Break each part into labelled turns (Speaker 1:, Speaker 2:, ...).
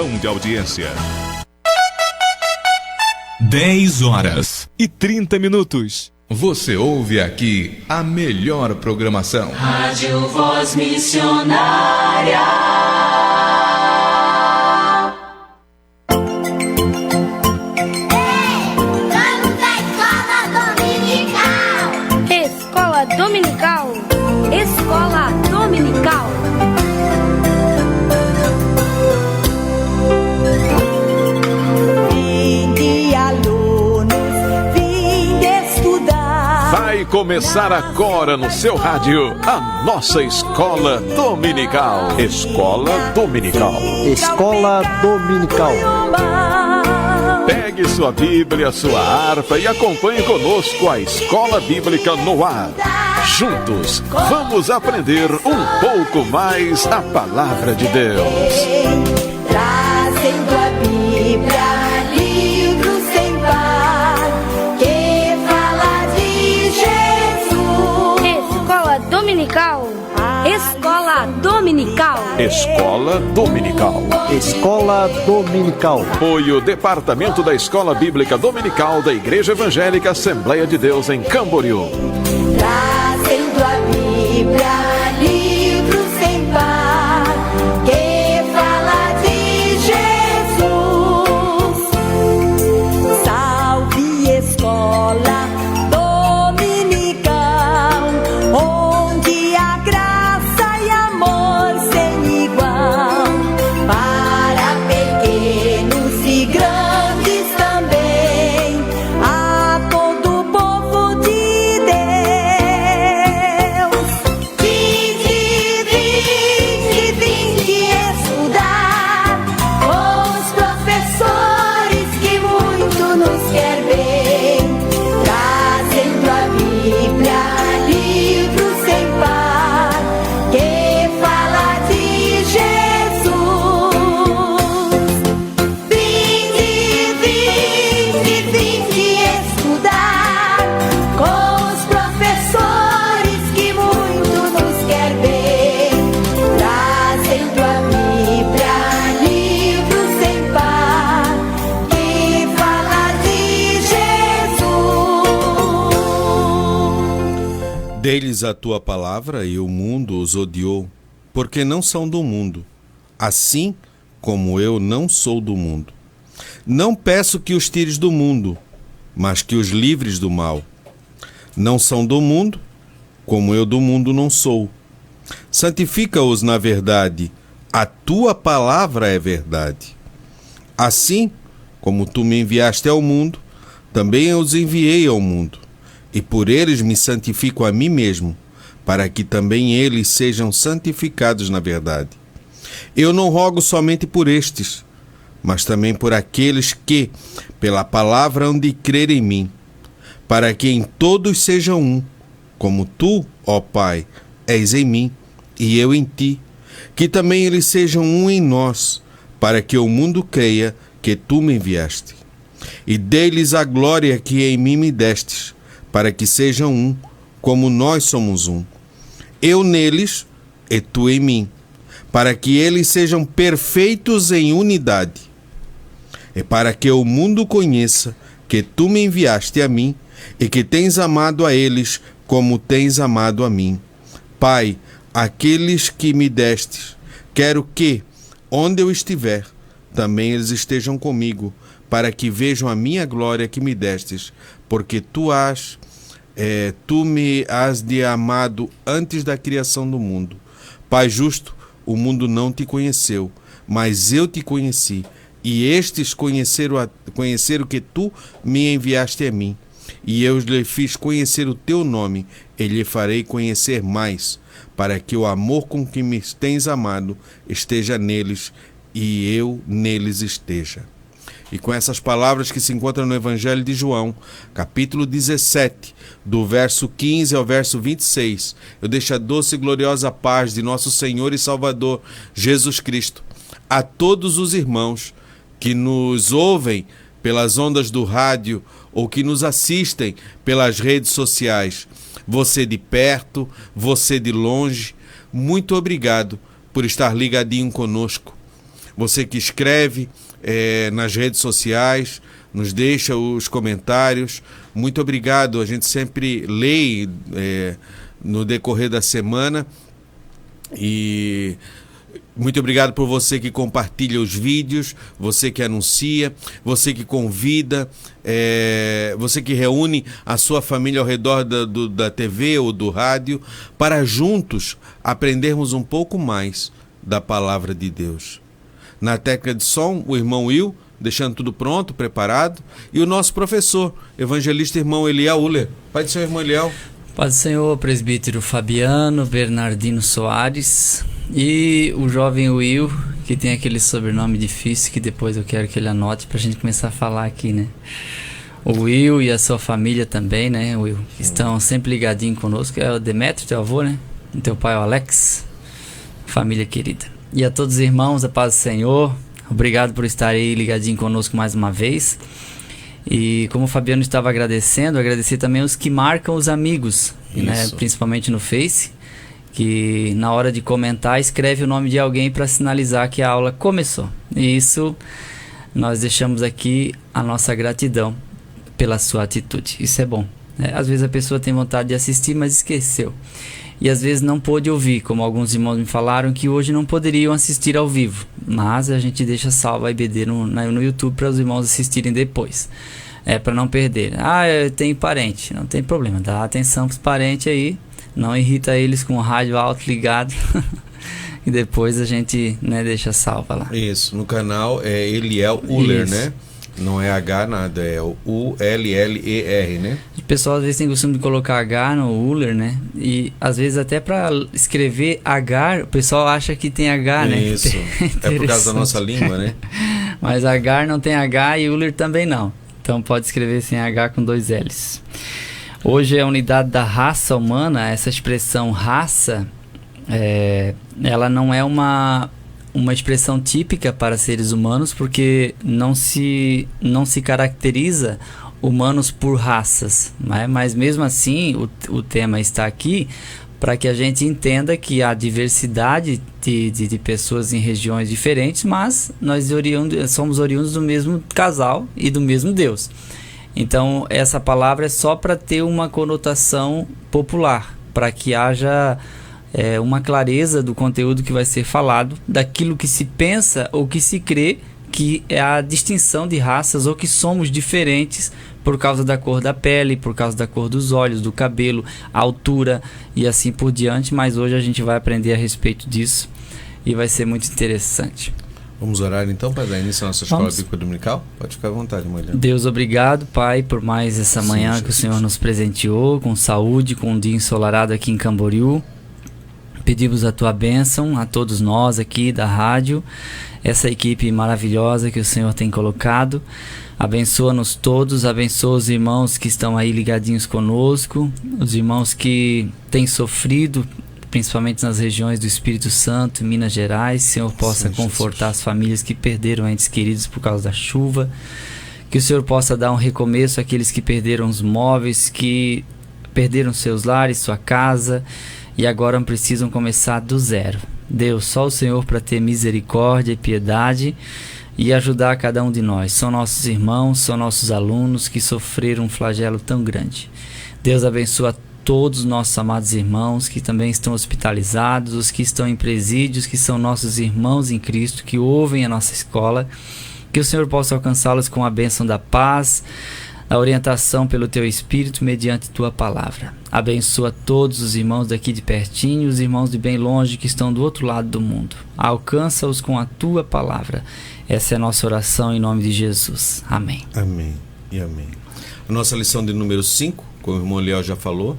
Speaker 1: De audiência. 10h30.
Speaker 2: Você ouve aqui a melhor programação.
Speaker 3: Rádio Voz Missionária.
Speaker 4: Escola Dominical. Escola Dominical.
Speaker 1: Vai começar agora no seu rádio a nossa Escola Dominical. Escola Dominical.
Speaker 5: Escola Dominical.
Speaker 1: Pegue sua Bíblia, sua harpa e acompanhe conosco a Escola Bíblica no ar. Juntos, vamos aprender um pouco mais a Palavra de Deus.
Speaker 3: Trazendo a Bíblia, livro sem par, que fala de Jesus.
Speaker 4: Escola Dominical. Escola Dominical.
Speaker 1: Escola Dominical.
Speaker 5: Escola Dominical.
Speaker 1: Apoio Departamento da Escola Bíblica Dominical da Igreja Evangélica Assembleia de Deus em Camboriú.
Speaker 3: Trazendo a Bíblia, livro sem par, que fala de Jesus. Salve Escola Dominical, onde a graça e amor sem igual, para pequenos e grandes também, a todo o povo de Deus. Vinde estudar com os professores que muito nos quer bem, trazendo a Bíblia, livro sem par, que fala de Jesus. Vinde estudar com os professores que muito nos quer bem, trazendo a Bíblia, livro sem par, que fala de Jesus.
Speaker 6: Dei-lhes a tua palavra e o mundo os odiou, porque não são do mundo, assim como eu não sou do mundo. Não peço que os tires do mundo, mas que os livres do mal. Não são do mundo, como eu do mundo não sou. Santifica-os na verdade, a tua palavra é verdade. Assim como tu me enviaste ao mundo, também eu os enviei ao mundo, e por eles me santifico a mim mesmo, para que também eles sejam santificados na verdade. Eu não rogo somente por estes, mas também por aqueles que, pela palavra, hão de crer em mim, para que em todos sejam um, como tu, ó Pai, és em mim, e eu em ti, que também eles sejam um em nós, para que o mundo creia que tu me enviaste. E dei-lhes a glória que em mim me destes, para que sejam um, como nós somos um. Eu neles e tu em mim, para que eles sejam perfeitos em unidade. E para que o mundo conheça que tu me enviaste a mim e que tens amado a eles como tens amado a mim. Pai, aqueles que me destes, quero que, onde eu estiver, também eles estejam comigo, para que vejam a minha glória que me destes, porque tu me has de amado antes da criação do mundo. Pai justo, o mundo não te conheceu, mas eu te conheci, e estes conheceram que tu me enviaste a mim. E eu lhe fiz conhecer o teu nome, e lhe farei conhecer mais, para que o amor com que me tens amado esteja neles, e eu neles esteja. E com essas palavras que se encontram no Evangelho de João, capítulo 17, do verso 15 ao verso 26, eu deixo a doce e gloriosa paz de nosso Senhor e Salvador Jesus Cristo a todos os irmãos que nos ouvem pelas ondas do rádio ou que nos assistem pelas redes sociais. Você de perto, você de longe, muito obrigado por estar ligadinho conosco. você que escreve nas redes sociais, nos deixa os comentários. Muito obrigado, a gente sempre lê no decorrer da semana. E muito obrigado por você que compartilha os vídeos, você que anuncia, você que convida, você que reúne a sua família ao redor da TV ou do rádio, para juntos aprendermos um pouco mais da palavra de Deus. Na técnica de som, o irmão Will, deixando tudo pronto, preparado, e o nosso professor, evangelista irmão Eliel Uller. Pai do Senhor, irmão Eliel.
Speaker 7: Paz do Senhor, presbítero Fabiano, Bernardino Soares e o jovem Will, que tem aquele sobrenome difícil que depois eu quero que ele anote pra gente começar a falar aqui, né? O Will e a sua família também, né, Will? Que estão sempre ligadinhos conosco. É o Demetrio, teu avô, né? E teu pai, o Alex. Família querida. E a todos os irmãos, a paz do Senhor. Obrigado por estar aí ligadinho conosco mais uma vez. E como o Fabiano estava agradecendo, agradecer também os que marcam os amigos, né? Principalmente no Face, que na hora de comentar escreve o nome de alguém para sinalizar que a aula começou. E isso nós deixamos aqui a nossa gratidão pela sua atitude. Isso é bom, né? Às vezes a pessoa tem vontade de assistir, mas esqueceu. E às vezes não pôde ouvir, como alguns irmãos me falaram que hoje não poderiam assistir ao vivo. Mas a gente deixa salvo a IBD no YouTube para os irmãos assistirem depois. Para não perder. Eu tenho parente. Não tem problema, dá atenção para os parentes aí. Não irrita eles com o rádio alto ligado. E depois a gente, né, deixa salva lá.
Speaker 6: Isso, no canal é Eliel Uller, né? Não é H nada, é o U-L-L-E-R, né? O pessoal às vezes tem costume de colocar H no Uller, né? E às vezes até para escrever H, o pessoal acha que tem H, né? Isso, é por causa da nossa língua, né? Mas H não tem H e Uller também não. Então pode escrever sem H com 2 L's. Hoje é a unidade da raça humana. Essa expressão raça, ela não é uma expressão típica para seres humanos, porque não se caracteriza humanos por raças, né? Mas mesmo assim o tema está aqui para que a gente entenda que há diversidade de pessoas em regiões diferentes, mas nós somos oriundos do mesmo casal e do mesmo Deus. Então essa palavra é só para ter uma conotação popular, para que haja uma clareza do conteúdo que vai ser falado, daquilo que se pensa ou que se crê que é a distinção de raças, ou que somos diferentes por causa da cor da pele, por causa da cor dos olhos, do cabelo, a altura e assim por diante. Mas hoje a gente vai aprender a respeito disso e vai ser muito interessante. Vamos orar então para dar início à nossa escola bíblica dominical? Pode ficar à vontade, mulher. Deus, obrigado, Pai, por mais essa manhã Jesus, que o Senhor nos presenteou, com saúde, com um dia ensolarado aqui em Camboriú. Pedimos a tua bênção a todos nós aqui da rádio, essa equipe maravilhosa que o Senhor tem colocado. Abençoa-nos todos, abençoa os irmãos que estão aí ligadinhos conosco, os irmãos que têm sofrido, principalmente nas regiões do Espírito Santo, em Minas Gerais. Senhor, possa confortar as famílias que perderam entes queridos por causa da chuva. Que o Senhor possa dar um recomeço àqueles que perderam os móveis, que perderam seus lares, sua casa, e agora precisam começar do zero. Deus, só o Senhor para ter misericórdia e piedade e ajudar cada um de nós. São nossos irmãos, são nossos alunos que sofreram um flagelo tão grande. Deus, abençoa todos os nossos amados irmãos que também estão hospitalizados, os que estão em presídios, que são nossos irmãos em Cristo, que ouvem a nossa escola. Que o Senhor possa alcançá-los com a bênção da paz, a orientação pelo Teu Espírito mediante Tua Palavra. Abençoa todos os irmãos daqui de pertinho, os irmãos de bem longe que estão do outro lado do mundo. Alcança-os com a Tua Palavra. Essa é a nossa oração em nome de Jesus. Amém. Amém e amém. A nossa lição de número 5, como o irmão Léo já falou,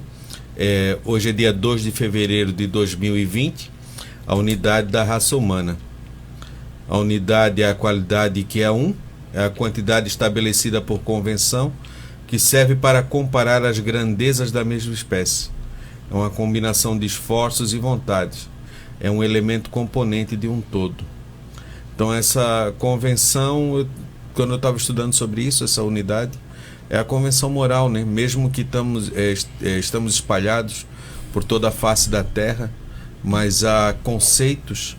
Speaker 6: hoje é dia 2 de fevereiro de 2020, a unidade da raça humana. A unidade é a qualidade que é é a quantidade estabelecida por convenção, que serve para comparar as grandezas da mesma espécie. É uma combinação de esforços e vontades. É um elemento componente de um todo. Então essa convenção, quando eu estava estudando sobre isso, essa unidade, é a convenção moral, né? Mesmo que estamos espalhados por toda a face da terra, mas há conceitos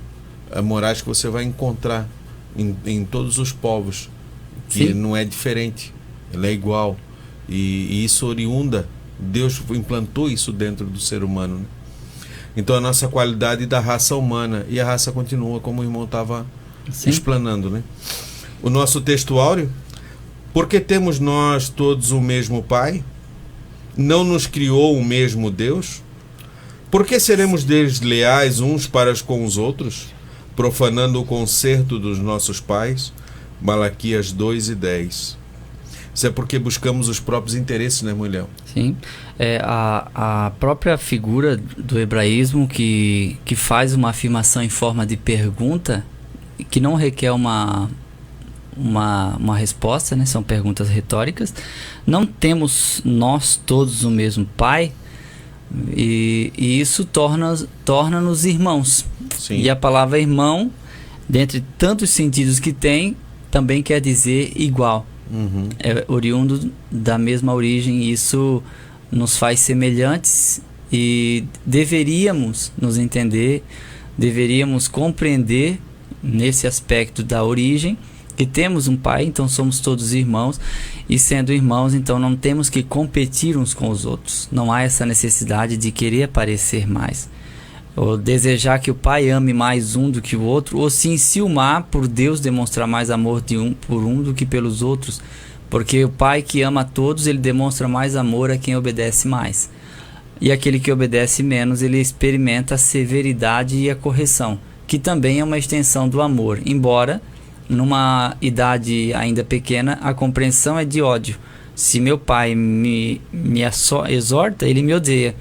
Speaker 6: morais que você vai encontrar em todos os povos, que
Speaker 7: Sim.
Speaker 6: não é diferente, ele é igual. E isso oriunda, Deus implantou isso dentro do ser humano, né? Então a nossa qualidade da raça humana, e a raça continua, como o irmão estava explanando, né? O nosso texto áureo: porque temos nós todos o mesmo Pai? Não nos criou o mesmo Deus? Por que seremos desleais uns para com os outros, profanando o concerto dos nossos pais? Malaquias 2:10. Isso é porque buscamos os próprios interesses, né, mulher?
Speaker 7: Sim. A própria figura do hebraísmo que faz uma afirmação em forma de pergunta, que não requer uma resposta, né? São perguntas retóricas. Não temos nós todos o mesmo Pai, e isso torna-nos irmãos.
Speaker 6: Sim.
Speaker 7: E a palavra irmão, dentre tantos sentidos que tem, também quer dizer igual.
Speaker 6: Uhum.
Speaker 7: É oriundo da mesma origem, e isso nos faz semelhantes, e deveríamos nos entender, deveríamos compreender nesse aspecto da origem que temos um Pai, então somos todos irmãos, e sendo irmãos, então não temos que competir uns com os outros. Não há essa necessidade de querer aparecer mais, ou desejar que o pai ame mais um do que o outro, ou se enciumar por Deus demonstrar mais amor de um por um do que pelos outros, porque o pai que ama a todos, ele demonstra mais amor a quem obedece mais, e aquele que obedece menos, ele experimenta a severidade e a correção, que também é uma extensão do amor, embora numa idade ainda pequena a compreensão é de ódio. Se meu pai me exorta, ele me odeia,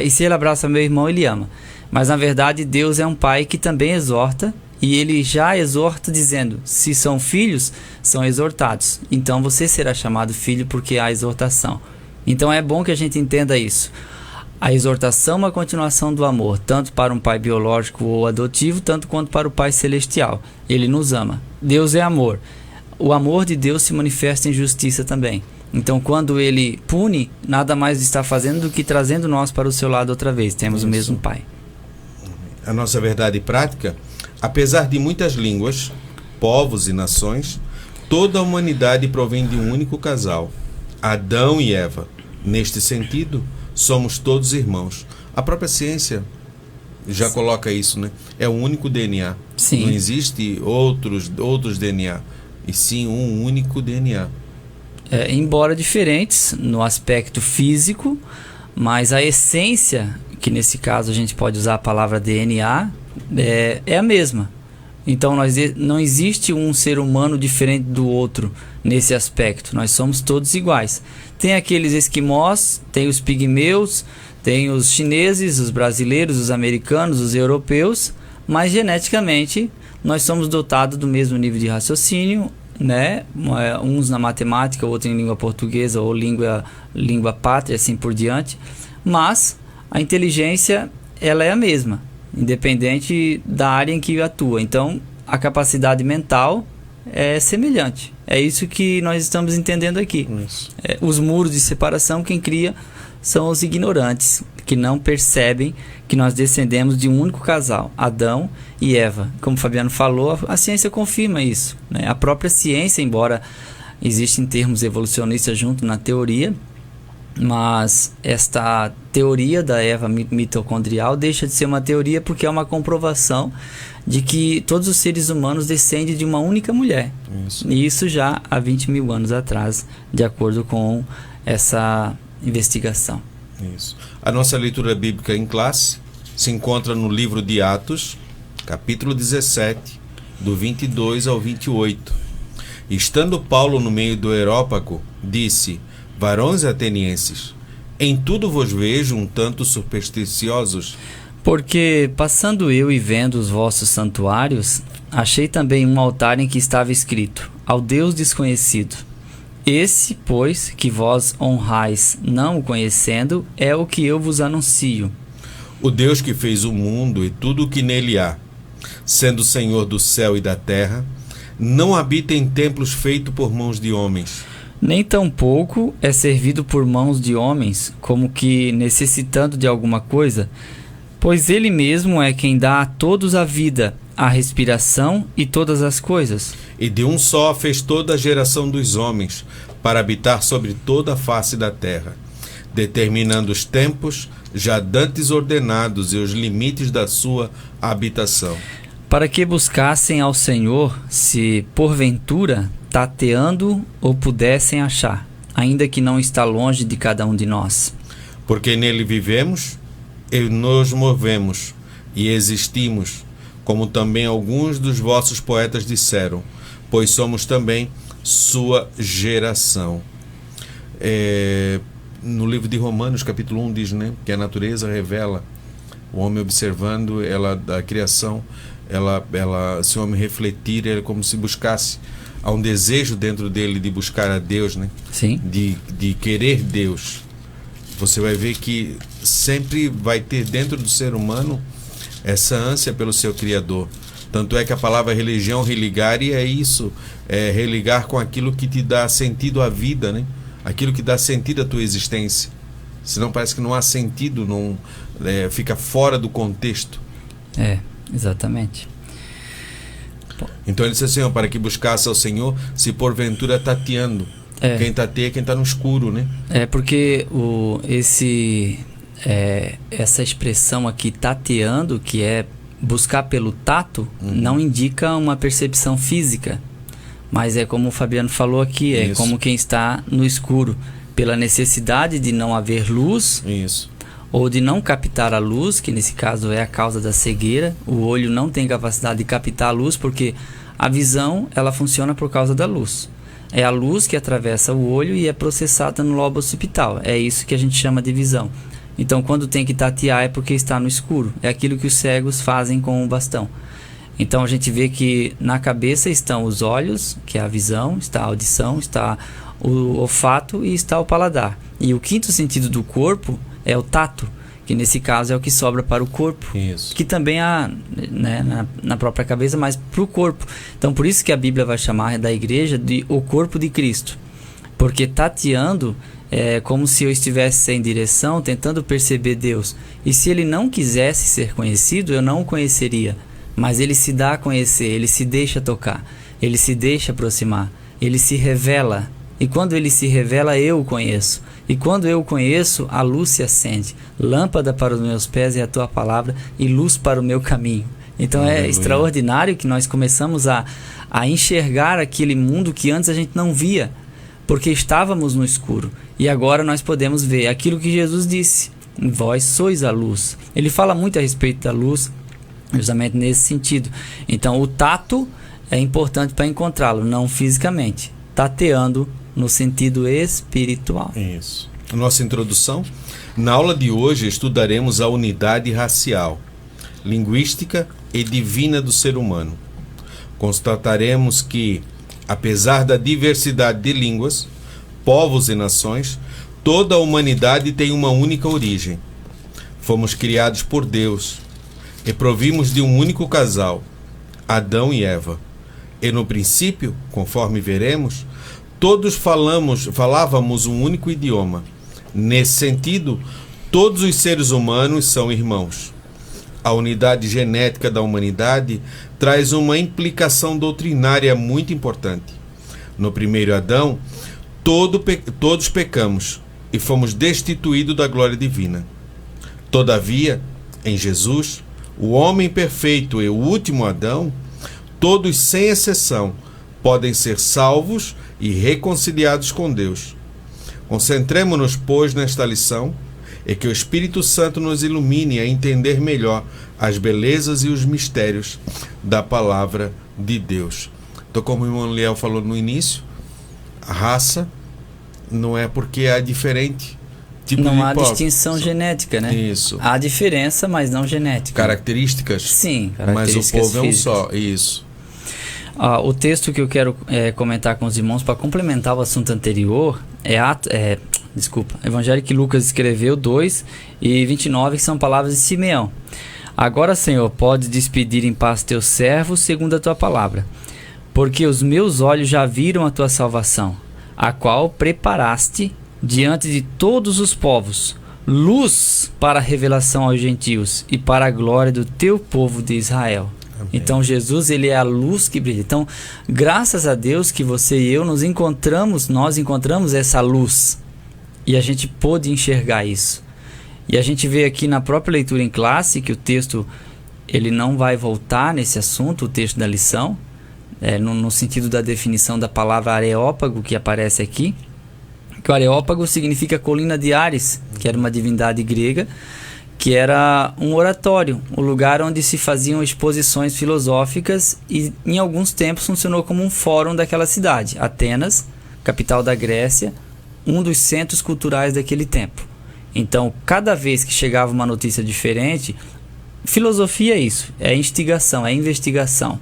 Speaker 7: e se ele abraça meu irmão, ele ama. Mas na verdade Deus é um Pai que também exorta, e ele já exorta dizendo: se são filhos, são exortados, então você será chamado filho, porque há exortação. Então é bom que a gente entenda isso. A exortação é uma continuação do amor, tanto para um pai biológico ou adotivo, tanto quanto para o Pai celestial. Ele nos ama. Deus é amor. O amor de Deus se manifesta em justiça também. Então, quando ele pune, nada mais está fazendo do que trazendo nós para o seu lado outra vez. Temos o mesmo Pai.
Speaker 6: A nossa verdade prática: apesar de muitas línguas, povos e nações, toda a humanidade provém de um único casal, Adão e Eva. Neste sentido, somos todos irmãos. A própria ciência já coloca isso, né? É um único DNA.
Speaker 7: Sim.
Speaker 6: Não existe outros DNA, e sim um único DNA.
Speaker 7: Embora diferentes no aspecto físico, mas a essência, que nesse caso a gente pode usar a palavra DNA, é a mesma. Então não existe um ser humano diferente do outro nesse aspecto. Nós somos todos iguais. Tem aqueles esquimós, tem os pigmeus, tem os chineses, os brasileiros, os americanos, os europeus, mas geneticamente nós somos dotados do mesmo nível de raciocínio, né? Uns na matemática, outros em língua portuguesa ou língua pátria, assim por diante. Mas a inteligência, ela é a mesma, independente da área em que atua. Então a capacidade mental é semelhante. É isso que nós estamos entendendo aqui. Os muros de separação, quem cria são os ignorantes, que não percebem que nós descendemos de um único casal, Adão e Eva. Como o Fabiano falou, a ciência confirma isso, né? A própria ciência, embora existem termos evolucionistas junto na teoria, mas esta teoria da Eva mitocondrial deixa de ser uma teoria, porque é uma comprovação de que todos os seres humanos descendem de uma única mulher. E isso já há 20 mil anos atrás, de acordo com essa investigação.
Speaker 6: Isso. A nossa leitura bíblica em classe se encontra no livro de Atos, capítulo 17, do 22 ao 28. Estando Paulo no meio do Areópago, disse: varões atenienses, em tudo vos vejo um tanto supersticiosos.
Speaker 7: Porque, passando eu e vendo os vossos santuários, achei também um altar em que estava escrito: ao Deus desconhecido. Esse, pois, que vós honrais, não o conhecendo, é o que eu vos anuncio.
Speaker 6: O Deus que fez o mundo e tudo o que nele há, sendo Senhor do céu e da terra, não habita em templos feitos por mãos de homens.
Speaker 7: Nem tampouco é servido por mãos de homens, como que necessitando de alguma coisa, pois ele mesmo é quem dá a todos a vida, a respiração e todas as coisas.
Speaker 6: E de um só fez toda a geração dos homens, para habitar sobre toda a face da terra, determinando os tempos já dantes ordenados e os limites da sua habitação.
Speaker 7: Para que buscassem ao Senhor, se porventura tateando o pudessem achar, ainda que não está longe de cada um de nós.
Speaker 6: Porque nele vivemos e nos movemos e existimos, como também alguns dos vossos poetas disseram, pois somos também sua geração. No livro de Romanos, capítulo 1, diz, né, que a natureza revela, o homem observando a criação, se o homem refletir, é como se buscasse, há um desejo dentro dele de buscar a Deus, né?
Speaker 7: Sim.
Speaker 6: De querer Deus. Você vai ver que sempre vai ter dentro do ser humano essa ânsia pelo seu Criador. Tanto é que a palavra religião, religar, e é isso, é religar com aquilo que te dá sentido à vida, né? Aquilo que dá sentido à tua existência. Senão parece que não há sentido, fica fora do contexto.
Speaker 7: Exatamente.
Speaker 6: Então ele disse assim, ó, para que buscasse ao Senhor, se porventura tateando. Quem tateia é quem está no escuro, né?
Speaker 7: Porque essa expressão aqui, tateando, que é buscar pelo tato, não indica uma percepção física, mas é como o Fabiano falou aqui, é como quem está no escuro, pela necessidade de não haver luz, ou de não captar a luz, que nesse caso é a causa da cegueira. O olho não tem capacidade de captar a luz, porque a visão ela funciona por causa da luz. É a luz que atravessa o olho e é processada no lobo occipital. É isso que a gente chama de visão. Então, quando tem que tatear é porque está no escuro. É aquilo que os cegos fazem com o bastão. Então, a gente vê que na cabeça estão os olhos, que é a visão, está a audição, está o olfato e está o paladar. E o quinto sentido do corpo é o tato, que nesse caso é o que sobra para o corpo. Que também há, né, na própria cabeça, mas para o corpo. Então, por isso que a Bíblia vai chamar da igreja de o corpo de Cristo. Porque tateando é como se eu estivesse sem direção, tentando perceber Deus. E se ele não quisesse ser conhecido, eu não o conheceria. Mas ele se dá a conhecer, ele se deixa tocar, ele se deixa aproximar, ele se revela. E quando ele se revela, eu o conheço. E quando eu o conheço, a luz se acende. Lâmpada para os meus pés é a tua palavra e luz para o meu caminho. Então é extraordinário que nós começamos a enxergar aquele mundo que antes a gente não via, porque estávamos no escuro. E agora nós podemos ver aquilo que Jesus disse: vós sois a luz. Ele fala muito a respeito da luz, justamente nesse sentido. Então o tato é importante para encontrá-lo, não fisicamente. Tateando no sentido espiritual.
Speaker 6: Isso. Nossa introdução. Na aula de hoje estudaremos a unidade racial, linguística e divina do ser humano. Constataremos que, apesar da diversidade de línguas, povos e nações, toda a humanidade tem uma única origem. Fomos criados por Deus e provimos de um único casal, Adão e Eva. E no princípio, conforme veremos, todos falávamos um único idioma. Nesse sentido, todos os seres humanos são irmãos. A unidade genética da humanidade traz uma implicação doutrinária muito importante. No primeiro Adão, todos pecamos e fomos destituídos da glória divina. Todavia, em Jesus, o homem perfeito e o último Adão, todos sem exceção podem ser salvos e reconciliados com Deus. Concentremo-nos, pois, nesta lição e que o Espírito Santo nos ilumine a entender melhor as belezas e os mistérios da palavra de Deus. Então, como o irmão Liel falou no início, a raça não é porque é diferente. Tipo
Speaker 7: não há distinção genética, né?
Speaker 6: Isso.
Speaker 7: Há diferença, mas não genética.
Speaker 6: Características?
Speaker 7: Sim,
Speaker 6: características. Mas o povo físicas. É um só, isso.
Speaker 7: O texto que eu quero comentar com os irmãos para complementar o assunto anterior Evangelho que Lucas escreveu 2:29, que são palavras de Simeão. Agora, Senhor, podes despedir em paz teu servo segundo a tua palavra, porque os meus olhos já viram a tua salvação, a qual preparaste diante de todos os povos, luz para a revelação aos gentios e para a glória do teu povo de Israel. Então Jesus, ele é a luz que brilha. Então, graças a Deus que você e eu nós encontramos essa luz. E a gente pôde enxergar isso. E a gente vê aqui na própria leitura em classe que o texto, ele não vai voltar nesse assunto, o texto da lição, no sentido da definição da palavra areópago que aparece aqui. Que o areópago significa colina de Ares, que era uma divindade grega, que era um oratório, um lugar onde se faziam exposições filosóficas e em alguns tempos funcionou como um fórum daquela cidade. Atenas, capital da Grécia, um dos centros culturais daquele tempo. Então, cada vez que chegava uma notícia diferente, filosofia é isso, é instigação, é investigação,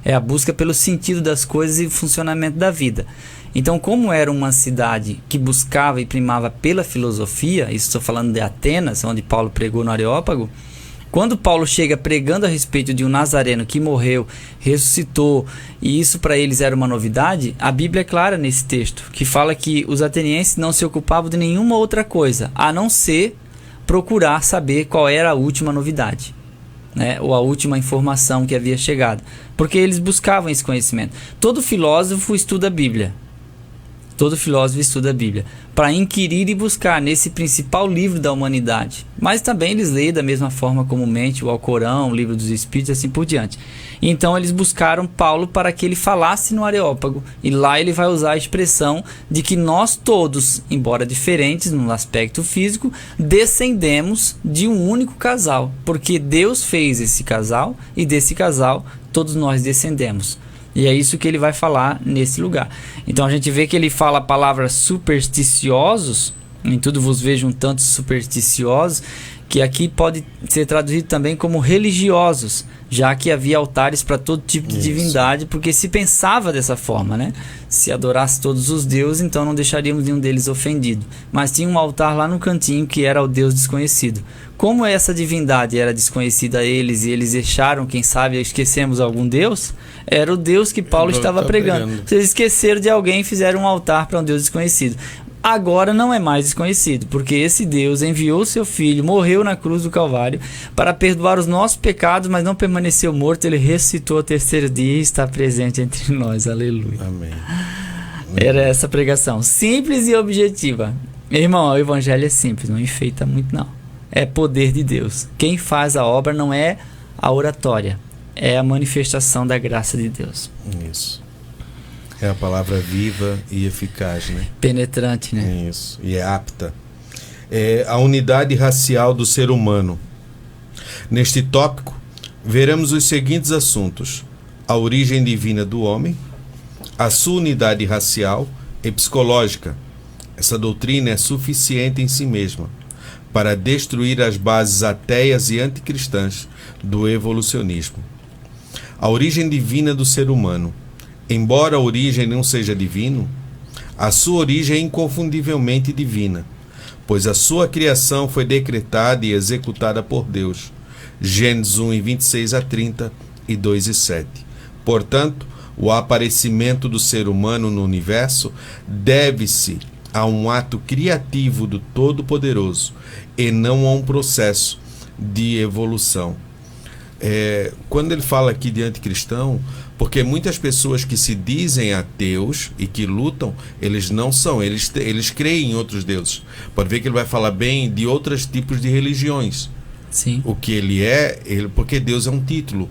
Speaker 7: é a busca pelo sentido das coisas e funcionamento da vida. Então, como era uma cidade que buscava e primava pela filosofia, isso estou falando de Atenas, onde Paulo pregou no Areópago, quando Paulo chega pregando a respeito de um nazareno que morreu, ressuscitou, e isso para eles era uma novidade, a Bíblia é clara nesse texto, que fala que os atenienses não se ocupavam de nenhuma outra coisa, a não ser procurar saber qual era a última novidade, né? Ou a última informação que havia chegado, porque eles buscavam esse conhecimento. Todo filósofo estuda a Bíblia. Todo filósofo estuda a Bíblia para inquirir e buscar nesse principal livro da humanidade. Mas também eles leem da mesma forma comumente o Alcorão, o Livro dos Espíritos e assim por diante. Então eles buscaram Paulo para que ele falasse no Areópago. E lá ele vai usar a expressão de que nós todos, embora diferentes no aspecto físico, descendemos de um único casal. Porque Deus fez esse casal e desse casal todos nós descendemos. E é isso que ele vai falar nesse lugar. Então a gente vê que ele fala a palavra supersticiosos, em tudo vos vejo um tanto supersticiosos, que aqui pode ser traduzido também como religiosos, já que havia altares para todo tipo de divindade, porque se pensava dessa forma, né? Se adorasse todos os deuses, então não deixaríamos nenhum deles ofendido. Mas tinha um altar lá no cantinho que era o Deus desconhecido. Como essa divindade era desconhecida a eles e eles deixaram, quem sabe, esquecemos algum Deus, era o Deus que Paulo estava pregando. Vocês esqueceram de alguém e fizeram um altar para um Deus desconhecido. Agora não é mais desconhecido, porque esse Deus enviou seu Filho, morreu na cruz do Calvário para perdoar os nossos pecados, mas não permaneceu morto, ele ressuscitou ao terceiro dia e está presente entre nós. Aleluia.
Speaker 6: Amém.
Speaker 7: Era essa pregação, simples e objetiva. Irmão, o evangelho é simples, não enfeita muito não. É poder de Deus. Quem faz a obra não é a oratória, é a manifestação da graça de Deus.
Speaker 6: Isso. É a palavra viva e eficaz, né?
Speaker 7: Penetrante, né?
Speaker 6: Isso. E é apta. É a unidade racial do ser humano. Neste tópico, veremos os seguintes assuntos: a origem divina do homem, a sua unidade racial e psicológica. Essa doutrina é suficiente em si mesma para destruir as bases ateias e anticristãs do evolucionismo. A origem divina do ser humano. Embora a origem não seja divina, a sua origem é inconfundivelmente divina, pois a sua criação foi decretada e executada por Deus. Gênesis 1, 26 a 30 e 2 e 7. Portanto, o aparecimento do ser humano no universo deve-se a um ato criativo do Todo-Poderoso e não a um processo de evolução. Quando ele fala aqui de anticristão, porque muitas pessoas que se dizem ateus e que lutam, eles não são, eles creem em outros deuses. Pode ver que ele vai falar bem de outros tipos de religiões.
Speaker 7: Sim.
Speaker 6: O que ele porque Deus é um título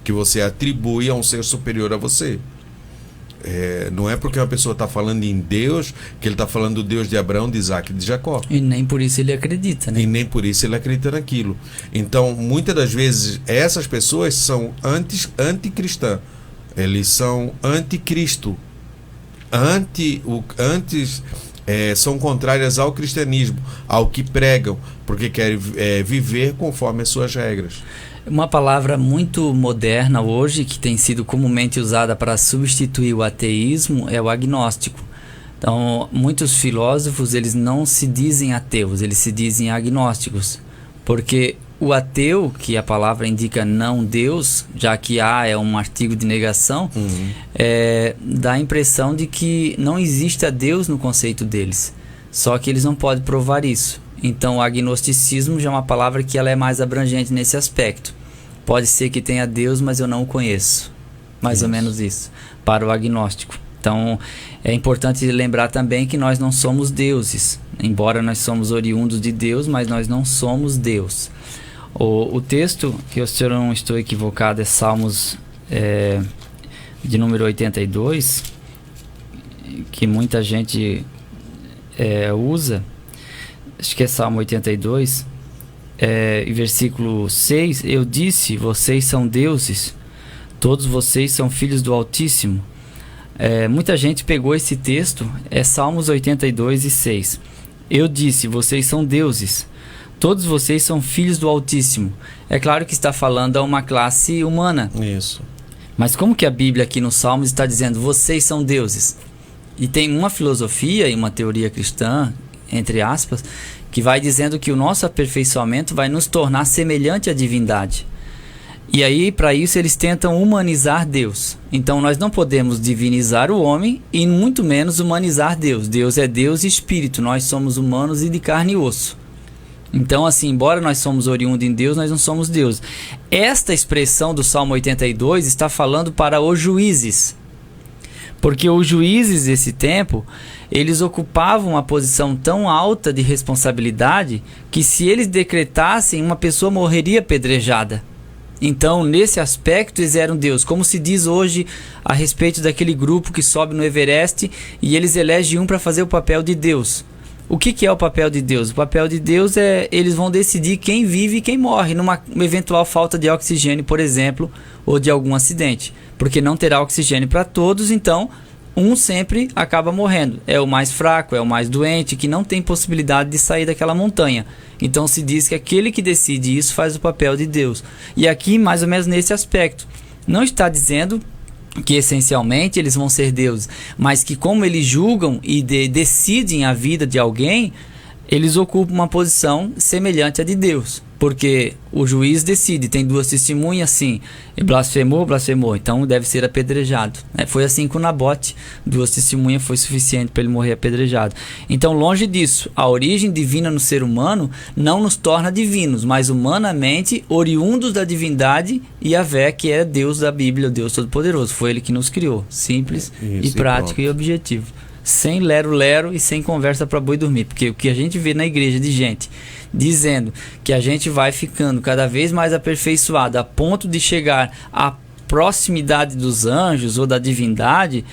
Speaker 6: que você atribui a um ser superior a você. Não é porque uma pessoa está falando em Deus que ele está falando do Deus de Abraão, de Isaac e de Jacó.
Speaker 7: E nem por isso ele acredita, né?
Speaker 6: E nem por isso ele acredita naquilo. Então, muitas das vezes, essas pessoas são anticristãs. Eles são anticristo. São contrárias ao cristianismo, ao que pregam, porque querem viver conforme as suas regras.
Speaker 7: Uma palavra muito moderna hoje, que tem sido comumente usada para substituir o ateísmo, é o agnóstico. Então, muitos filósofos, eles não se dizem ateus, eles se dizem agnósticos. Porque o ateu, que a palavra indica não Deus, já que A é um artigo de negação, dá a impressão de que não existe a Deus no conceito deles. Só que eles não podem provar isso. Então, o agnosticismo já é uma palavra que ela é mais abrangente nesse aspecto. pode ser que tenha Deus, mas eu não o conheço. Mais ou menos isso, para o agnóstico. Então, é importante lembrar também que nós não somos deuses. Embora nós somos oriundos de Deus, mas nós não somos Deus. O texto, que se eu não estou equivocado, é Salmos de número 82, que muita gente usa. Acho que é Salmo 82, versículo 6. Eu disse, vocês são deuses, todos vocês são filhos do Altíssimo. Muita gente pegou esse texto, Salmos 82 e 6. Eu disse, vocês são deuses, todos vocês são filhos do Altíssimo. É claro que está falando a uma classe humana.
Speaker 6: Isso.
Speaker 7: Mas como que a Bíblia aqui no Salmos está dizendo, vocês são deuses? E tem uma filosofia e uma teoria cristã, entre aspas, que vai dizendo que o nosso aperfeiçoamento vai nos tornar semelhante à divindade. E aí, para isso, eles tentam humanizar Deus. Então, nós não podemos divinizar o homem e muito menos humanizar Deus. Deus é Deus e Espírito. Nós somos humanos e de carne e osso. Então, assim, embora nós somos oriundos em Deus, nós não somos Deus. Esta expressão do Salmo 82 está falando para os juízes. Porque os juízes desse tempo, eles ocupavam uma posição tão alta de responsabilidade que se eles decretassem, uma pessoa morreria apedrejada. Então, nesse aspecto, eles eram Deus. Como se diz hoje a respeito daquele grupo que sobe no Everest e eles elegem um para fazer o papel de Deus. O que é o papel de Deus? O papel de Deus é, eles vão decidir quem vive e quem morre numa eventual falta de oxigênio, por exemplo, ou de algum acidente. Porque não terá oxigênio para todos, então um sempre acaba morrendo. É o mais fraco, é o mais doente, que não tem possibilidade de sair daquela montanha. Então se diz que aquele que decide isso faz o papel de Deus. E aqui, mais ou menos nesse aspecto, não está dizendo que essencialmente eles vão ser deuses, mas que como eles julgam e decidem a vida de alguém, eles ocupam uma posição semelhante à de Deus. Porque o juiz decide, tem duas testemunhas, sim, blasfemou, então deve ser apedrejado. Foi assim com Nabote, duas testemunhas foi suficiente para ele morrer apedrejado. Então, longe disso, a origem divina no ser humano não nos torna divinos, mas humanamente oriundos da divindade e Yahvé, que é Deus da Bíblia, o Deus Todo-Poderoso. Foi ele que nos criou, simples e prático e objetivo. Sem lero-lero e sem conversa para boi dormir. Porque o que a gente vê na igreja de gente dizendo que a gente vai ficando cada vez mais aperfeiçoado a ponto de chegar à proximidade dos anjos ou da divindade,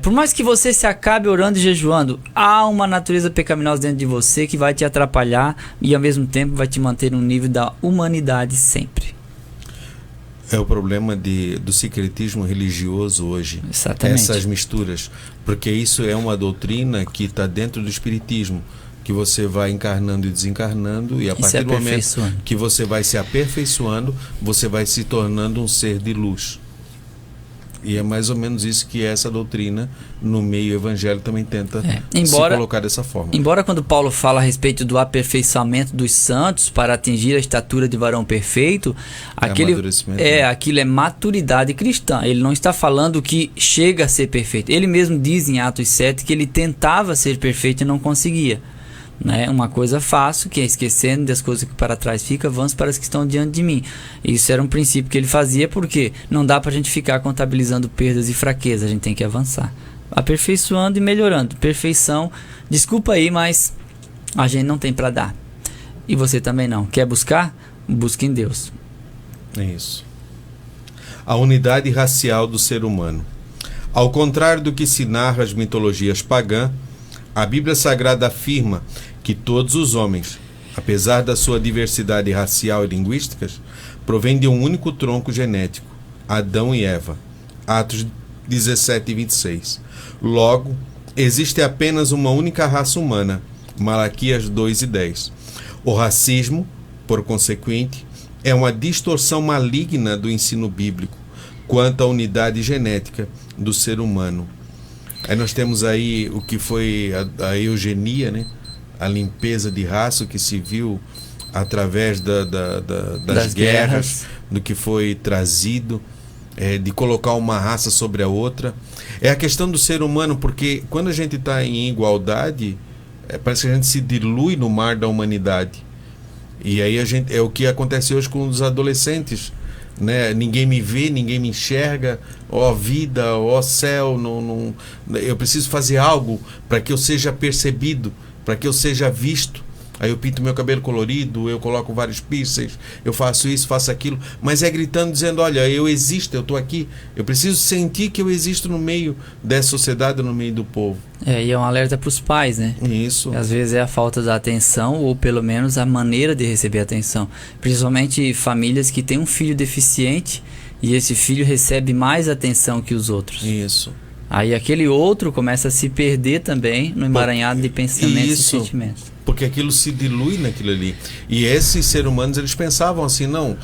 Speaker 7: por mais que você se acabe orando e jejuando, há uma natureza pecaminosa dentro de você que vai te atrapalhar e ao mesmo tempo vai te manter no nível da humanidade sempre.
Speaker 6: É o problema do secretismo religioso hoje.
Speaker 7: Exatamente.
Speaker 6: Essas misturas. Porque isso é uma doutrina que está dentro do espiritismo, que você vai encarnando e desencarnando, e a partir do momento que você vai se aperfeiçoando, você vai se tornando um ser de luz. E é mais ou menos isso que essa doutrina no meio evangélico também tenta se colocar dessa forma.
Speaker 7: Embora quando Paulo fala a respeito do aperfeiçoamento dos santos para atingir a estatura de varão perfeito, aquilo é maturidade cristã. Ele não está falando que chega a ser perfeito. Ele mesmo diz em Atos 7 que ele tentava ser perfeito e não conseguia. Uma coisa fácil, que é esquecendo das coisas que para trás fica, avanço para as que estão diante de mim. Isso era um princípio que ele fazia, porque não dá para a gente ficar contabilizando perdas e fraquezas, a gente tem que avançar, aperfeiçoando e melhorando. Perfeição, desculpa aí, mas a gente não tem para dar, e você também não. Quer buscar? Busque em Deus.
Speaker 6: É isso. A unidade racial do ser humano. Ao contrário do que se narra as mitologias pagãs, a Bíblia Sagrada afirma que todos os homens, apesar da sua diversidade racial e linguística, provêm de um único tronco genético, Adão e Eva. Atos 17 e 26. Logo, existe apenas uma única raça humana, Malaquias 2 e 10. O racismo, por consequente, é uma distorção maligna do ensino bíblico quanto à unidade genética do ser humano. Aí nós temos aí o que foi a eugenia, né? A limpeza de raça que se viu através das guerras, do que foi trazido, de colocar uma raça sobre a outra. É a questão do ser humano, porque quando a gente está em igualdade, parece que a gente se dilui no mar da humanidade. E aí é o que acontece hoje com os adolescentes, né? Ninguém me vê, ninguém me enxerga. Ó vida, ó céu, eu preciso fazer algo para que eu seja percebido, para que eu seja visto. Aí eu pinto meu cabelo colorido, eu coloco vários piercings, eu faço isso, faço aquilo, mas é gritando, dizendo, olha, eu existo, eu estou aqui, eu preciso sentir que eu existo no meio dessa sociedade, no meio do povo.
Speaker 7: E é um alerta para os pais, né?
Speaker 6: Isso.
Speaker 7: Às vezes é a falta da atenção, ou pelo menos a maneira de receber atenção. Principalmente famílias que têm um filho deficiente, e esse filho recebe mais atenção que os outros.
Speaker 6: Isso.
Speaker 7: Aí aquele outro começa a se perder também no emaranhado de pensamentos e sentimentos.
Speaker 6: Porque aquilo se dilui naquilo ali. E esses seres humanos, eles pensavam assim, não,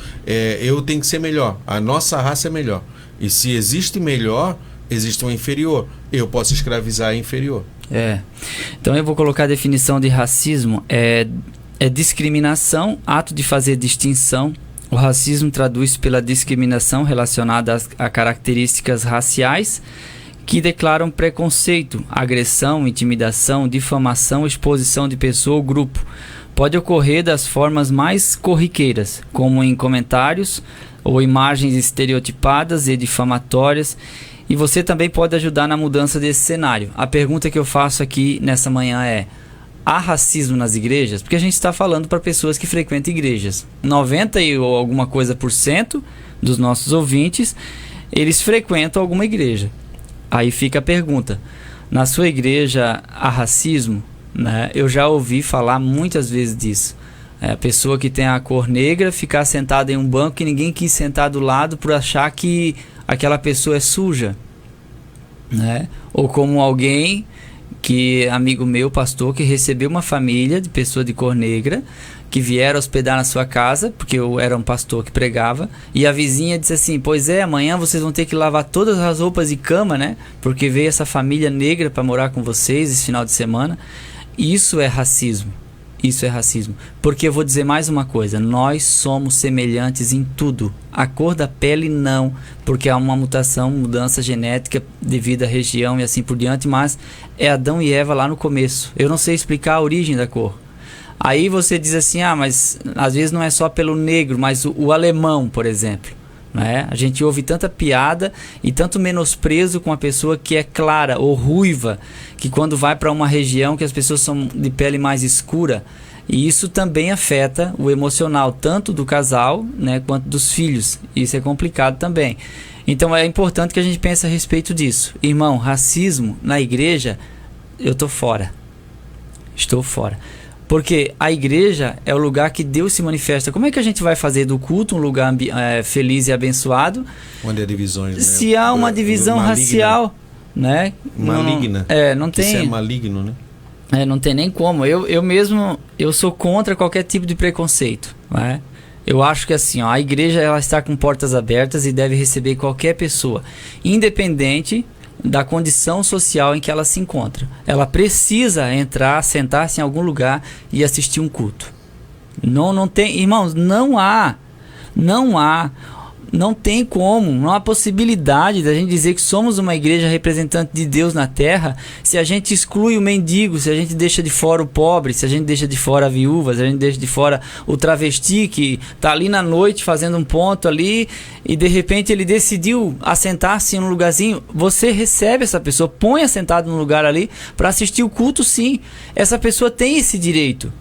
Speaker 6: eu tenho que ser melhor, a nossa raça é melhor. E se existe melhor, existe um inferior. Eu posso escravizar a inferior.
Speaker 7: Então eu vou colocar a definição de racismo. É discriminação, ato de fazer distinção. O racismo traduz pela discriminação relacionada a características raciais que declaram preconceito, agressão, intimidação, difamação, exposição de pessoa ou grupo. Pode ocorrer das formas mais corriqueiras, como em comentários ou imagens estereotipadas e difamatórias, e você também pode ajudar na mudança desse cenário. A pergunta que eu faço aqui nessa manhã é: há racismo nas igrejas? Porque a gente está falando para pessoas que frequentam igrejas. 90% ou alguma coisa dos nossos ouvintes, eles frequentam alguma igreja. Aí fica a pergunta: na sua igreja há racismo? Né? Eu já ouvi falar muitas vezes disso. A pessoa que tem a cor negra ficar sentada em um banco que ninguém quis sentar do lado por achar que aquela pessoa é suja. Né? Ou como alguém amigo meu, pastor, que recebeu uma família de pessoa de cor negra que vieram hospedar na sua casa, porque eu era um pastor que pregava, e a vizinha disse assim: pois amanhã vocês vão ter que lavar todas as roupas de cama, né? Porque veio essa família negra para morar com vocês esse final de semana. Isso é racismo. Isso é racismo. Porque eu vou dizer mais uma coisa: nós somos semelhantes em tudo. A cor da pele não, porque há uma mudança genética devido à região e assim por diante, mas é Adão e Eva lá no começo. Eu não sei explicar a origem da cor. Aí você diz assim: mas às vezes não é só pelo negro, mas o alemão, por exemplo. Né? A gente ouve tanta piada e tanto menosprezo com a pessoa que é clara ou ruiva, que quando vai para uma região que as pessoas são de pele mais escura, e isso também afeta o emocional, tanto do casal, né, quanto dos filhos. Isso é complicado também. Então é importante que a gente pense a respeito disso. Irmão, racismo na igreja, eu estou fora. Estou fora. Porque a igreja é o lugar que Deus se manifesta. Como é que a gente vai fazer do culto um lugar feliz e abençoado?
Speaker 6: Onde há divisões, né?
Speaker 7: Se há uma divisão racial, né?
Speaker 6: Maligna.
Speaker 7: Não tem.
Speaker 6: Isso é maligno, né?
Speaker 7: Não tem nem como. Eu mesmo sou contra qualquer tipo de preconceito, né? Eu acho que assim, a igreja ela está com portas abertas e deve receber qualquer pessoa, independente da condição social em que ela se encontra. Ela precisa entrar, sentar-se em algum lugar e assistir um culto. Não tem, irmãos, não tem como, não há possibilidade da gente dizer que somos uma igreja representante de Deus na terra se a gente exclui o mendigo, se a gente deixa de fora o pobre, se a gente deixa de fora a viúva, se a gente deixa de fora o travesti que está ali na noite fazendo um ponto ali e de repente ele decidiu assentar-se em um lugarzinho. Você recebe essa pessoa, põe assentado num lugar ali para assistir o culto, sim. Essa pessoa tem esse direito.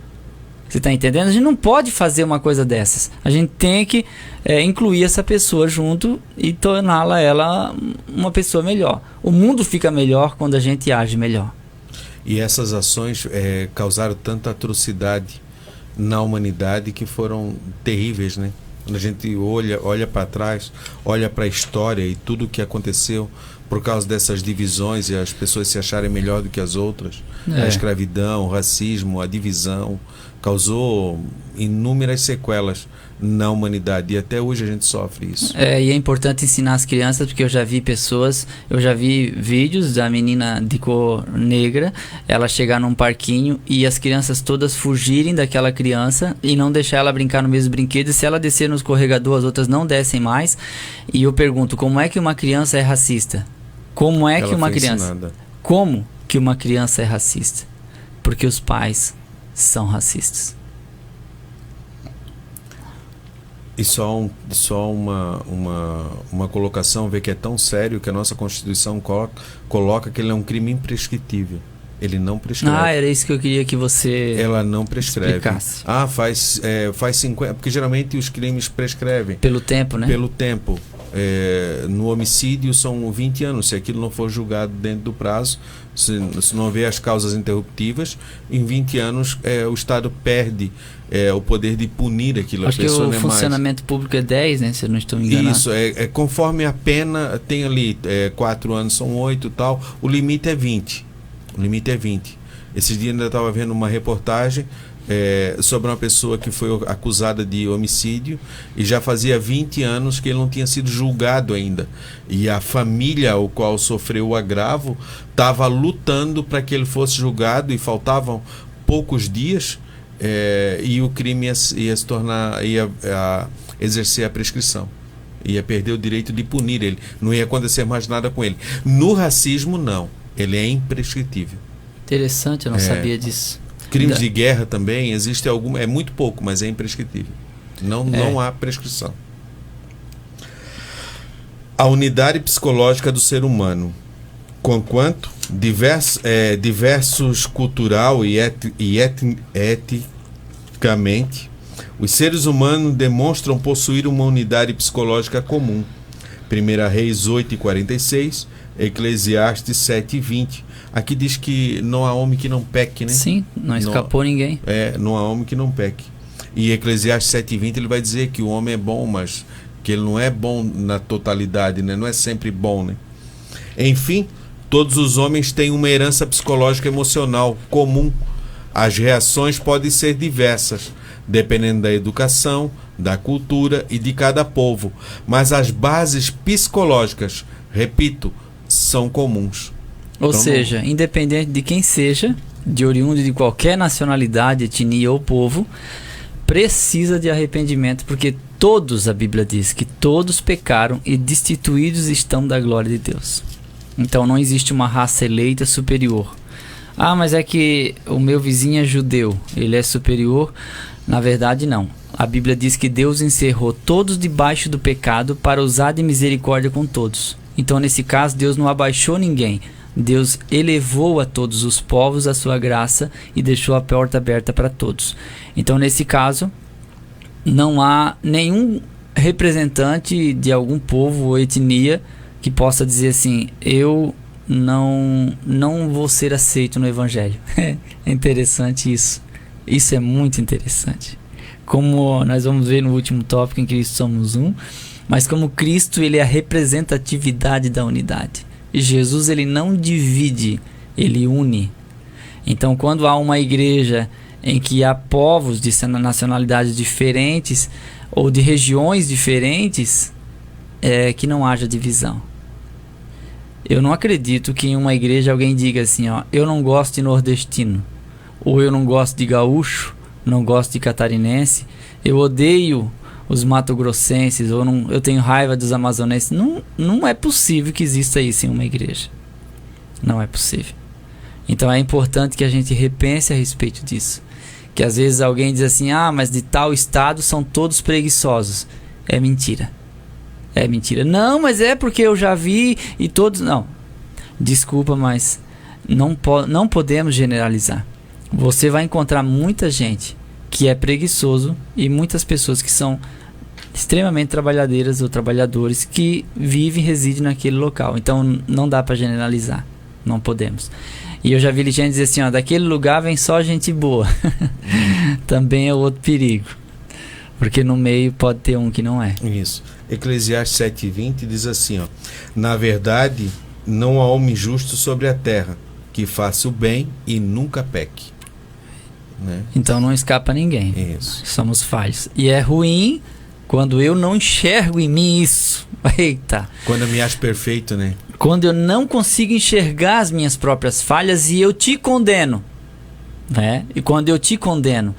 Speaker 7: Você está entendendo? A gente não pode fazer uma coisa dessas. A gente tem que incluir essa pessoa junto e torná-la uma pessoa melhor. O mundo fica melhor quando a gente age melhor.
Speaker 6: E essas ações causaram tanta atrocidade na humanidade que foram terríveis, né? Quando a gente olha para trás, olha para a história e tudo o que aconteceu por causa dessas divisões e as pessoas se acharem melhor do que as outras, a escravidão, o racismo, a divisão, causou inúmeras sequelas na humanidade e até hoje a gente sofre isso.
Speaker 7: E é importante ensinar as crianças, porque eu já vi vídeos da menina de cor negra, ela chegar num parquinho e as crianças todas fugirem daquela criança e não deixar ela brincar no mesmo brinquedo, e se ela descer no escorregador as outras não descem mais. E eu pergunto, como é que uma criança é racista? Como é que uma criança... Como que uma criança é racista? Porque os pais são racistas.
Speaker 6: E só uma colocação, ver que é tão sério que a nossa Constituição coloca que ele é um crime imprescritível. Ele não prescreve.
Speaker 7: Era isso que eu queria que você
Speaker 6: Ela não prescreve.
Speaker 7: explicasse.
Speaker 6: Faz 50... Porque geralmente os crimes prescrevem.
Speaker 7: Pelo tempo, né?
Speaker 6: Pelo tempo. No homicídio são 20 anos. Se aquilo não for julgado dentro do prazo, se não houver as causas interruptivas, em 20 anos o Estado perde o poder de punir aquilo.
Speaker 7: Acho que o funcionamento público é 10, né? Se eu não estou enganado.
Speaker 6: Isso, conforme a pena, tem ali 4 anos, são 8 e tal, o limite é 20. O limite é 20. Esse dia ainda estava vendo uma reportagem sobre uma pessoa que foi acusada de homicídio e já fazia 20 anos que ele não tinha sido julgado ainda. E a família ao qual sofreu o agravo estava lutando para que ele fosse julgado e faltavam poucos dias e o crime ia se tornar, ia exercer a prescrição. Ia perder o direito de punir ele. Não ia acontecer mais nada com ele. No racismo, não. Ele é imprescritível.
Speaker 7: Interessante, eu não sabia disso.
Speaker 6: Crimes de guerra também, existe algum, é muito pouco, mas é imprescritível. Não há prescrição. A unidade psicológica do ser humano, conquanto diversos cultural e eticamente, os seres humanos demonstram possuir uma unidade psicológica comum. 1 Reis 8:46, Eclesiastes 7:20. Aqui diz que não há homem que não peque, né?
Speaker 7: Sim, não escapou ninguém.
Speaker 6: Não há homem que não peque. E Eclesiastes 7:20 ele vai dizer que o homem é bom, mas que ele não é bom na totalidade, né? Não é sempre bom, né? Enfim, todos os homens têm uma herança psicológica emocional comum. As reações podem ser diversas, dependendo da educação, da cultura e de cada povo, mas as bases psicológicas, repito, são comuns.
Speaker 7: Ou seja, independente de quem seja, de oriundo de qualquer nacionalidade, etnia ou povo, precisa de arrependimento, porque todos, a Bíblia diz, que todos pecaram e destituídos estão da glória de Deus. Então não existe uma raça eleita superior. Mas é que o meu vizinho é judeu, ele é superior. Na verdade, não. A Bíblia diz que Deus encerrou todos debaixo do pecado para usar de misericórdia com todos. Então, nesse caso, Deus não abaixou ninguém. Deus elevou a todos os povos a sua graça e deixou a porta aberta para todos. Então, nesse caso, não há nenhum representante de algum povo ou etnia que possa dizer assim: eu não vou ser aceito no Evangelho. É interessante isso. Isso é muito interessante. Como nós vamos ver no último tópico, em Cristo somos um, mas como Cristo, ele é a representatividade da unidade. E Jesus, ele não divide, ele une. Então, quando há uma igreja em que há povos de nacionalidades diferentes ou de regiões diferentes, que não haja divisão. Eu não acredito que em uma igreja alguém diga assim, eu não gosto de nordestino, ou eu não gosto de gaúcho, não gosto de catarinense, eu odeio os mato-grossenses, ou eu tenho raiva dos amazonenses. Não é possível que exista isso em uma igreja. Não é possível. Então é importante que a gente repense a respeito disso. Que às vezes alguém diz assim, mas de tal estado são todos preguiçosos. É mentira. É mentira. Não, mas é porque eu já vi e todos... Não. Desculpa, mas não podemos generalizar. Você vai encontrar muita gente que é preguiçoso e muitas pessoas que são extremamente trabalhadeiras ou trabalhadores que vivem e residem naquele local. Então não dá para generalizar. Não podemos. E eu já vi gente dizer assim, daquele lugar vem só gente boa. Também é outro perigo. Porque no meio pode ter um que não é.
Speaker 6: Isso. Eclesiastes 7:20 diz assim, na verdade, não há homem justo sobre a terra, que faça o bem e nunca peque. Né?
Speaker 7: Então não escapa ninguém.
Speaker 6: Isso.
Speaker 7: Somos falhos. E é ruim quando eu não enxergo em mim isso. Eita.
Speaker 6: Quando eu me acho perfeito, né?
Speaker 7: Quando eu não consigo enxergar as minhas próprias falhas e eu te condeno. Né? E quando eu te condeno.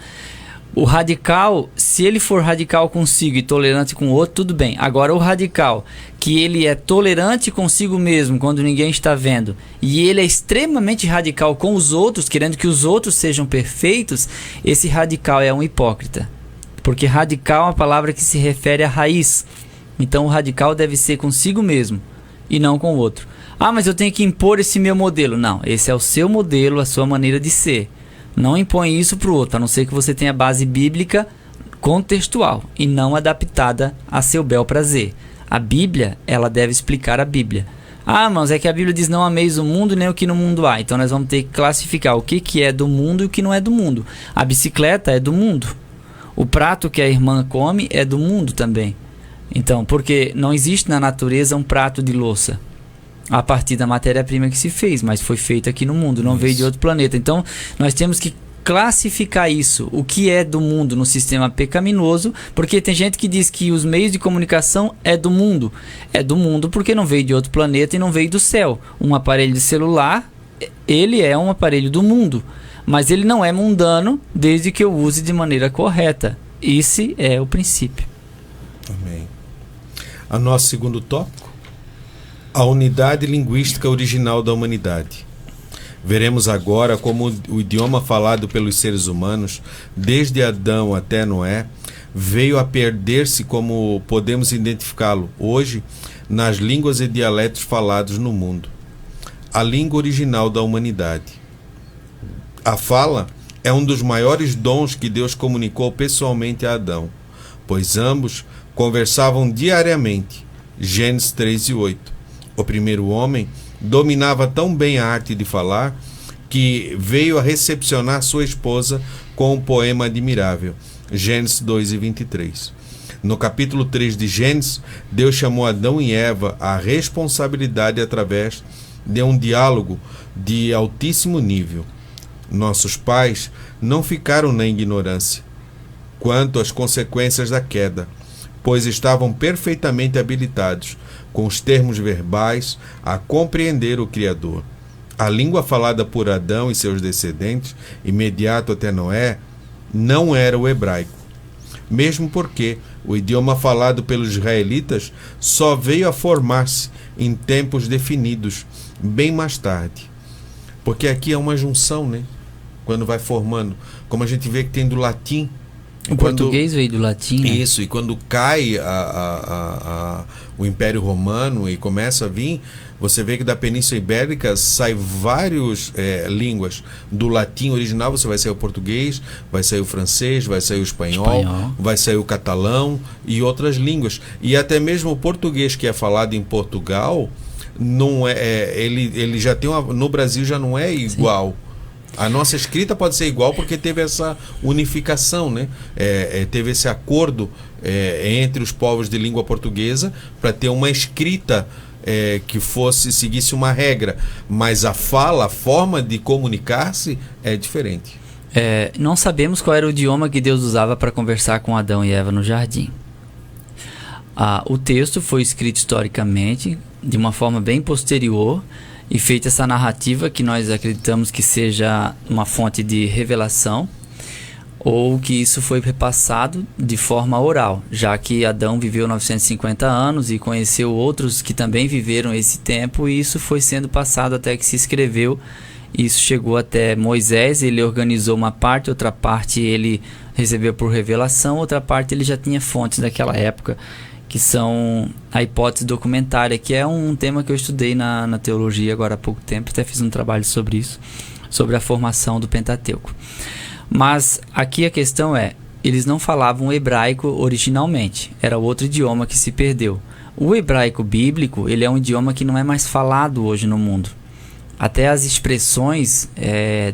Speaker 7: O radical, se ele for radical consigo e tolerante com o outro, tudo bem. Agora o radical, que ele é tolerante consigo mesmo quando ninguém está vendo, e ele é extremamente radical com os outros, querendo que os outros sejam perfeitos, esse radical é um hipócrita. Porque radical é uma palavra que se refere à raiz. Então o radical deve ser consigo mesmo e não com o outro. Ah, mas eu tenho que impor esse meu modelo. Não, esse é o seu modelo, a sua maneira de ser. Não impõe isso para o outro, a não ser que você tenha base bíblica contextual e não adaptada a seu bel prazer. A Bíblia, ela deve explicar a Bíblia. Ah, mas é que a Bíblia diz não ameis o mundo nem o que no mundo há. Então nós vamos ter que classificar o que é do mundo e o que não é do mundo. A bicicleta é do mundo. O prato que a irmã come é do mundo também. Então, porque não existe na natureza um prato de louça a partir da matéria-prima que se fez, mas foi feito aqui no mundo, não veio de outro planeta. Então, nós temos que classificar isso, o que é do mundo no sistema pecaminoso, porque tem gente que diz que os meios de comunicação é do mundo. É do mundo porque não veio de outro planeta e não veio do céu. Um aparelho de celular, ele é um aparelho do mundo, mas ele não é mundano desde que eu use de maneira correta. Esse é o princípio.
Speaker 6: Amém. O nosso segundo tópico, a unidade linguística original da humanidade. Veremos agora como o idioma falado pelos seres humanos, desde Adão até Noé, veio a perder-se como podemos identificá-lo hoje nas línguas e dialetos falados no mundo. A língua original da humanidade. A fala é um dos maiores dons que Deus comunicou pessoalmente a Adão, pois ambos conversavam diariamente. Gênesis 3:8. O primeiro homem dominava tão bem a arte de falar que veio a recepcionar sua esposa com um poema admirável. Gênesis 2:23. No capítulo 3 de Gênesis, Deus chamou Adão e Eva à responsabilidade através de um diálogo de altíssimo nível. Nossos pais não ficaram na ignorância quanto às consequências da queda, pois estavam perfeitamente habilitados, com os termos verbais, a compreender o Criador. A língua falada por Adão e seus descendentes, imediato até Noé, não era o hebraico. Mesmo porque o idioma falado pelos israelitas só veio a formar-se em tempos definidos, bem mais tarde. Porque aqui é uma junção, né? Quando vai formando, como a gente vê que tem do latim.
Speaker 7: O português veio do latim, né?
Speaker 6: Isso, e quando cai o Império Romano e começa a vir, você vê que da Península Ibérica sai várias línguas. Do latim original você vai sair o português, vai sair o francês, vai sair o espanhol, vai sair o catalão e outras línguas. E até mesmo o português que é falado em Portugal, não ele já tem no Brasil já não é igual. Sim. A nossa escrita pode ser igual porque teve essa unificação, né? Teve esse acordo entre os povos de língua portuguesa para ter uma escrita que seguisse uma regra, mas a forma de comunicar-se é diferente.
Speaker 7: Não sabemos qual era o idioma que Deus usava para conversar com Adão e Eva no jardim. O texto foi escrito historicamente de uma forma bem posterior e feita essa narrativa que nós acreditamos que seja uma fonte de revelação, ou que isso foi repassado de forma oral, já que Adão viveu 950 anos e conheceu outros que também viveram esse tempo, e isso foi sendo passado até que se escreveu. Isso chegou até Moisés, ele organizou uma parte, outra parte ele recebeu por revelação, outra parte ele já tinha fontes daquela época, que são a hipótese documentária, que é um tema que eu estudei na teologia agora há pouco tempo, até fiz um trabalho sobre isso, sobre a formação do Pentateuco. Mas aqui a questão eles não falavam hebraico originalmente, era outro idioma que se perdeu. O hebraico bíblico, ele é um idioma que não é mais falado hoje no mundo. Até as expressões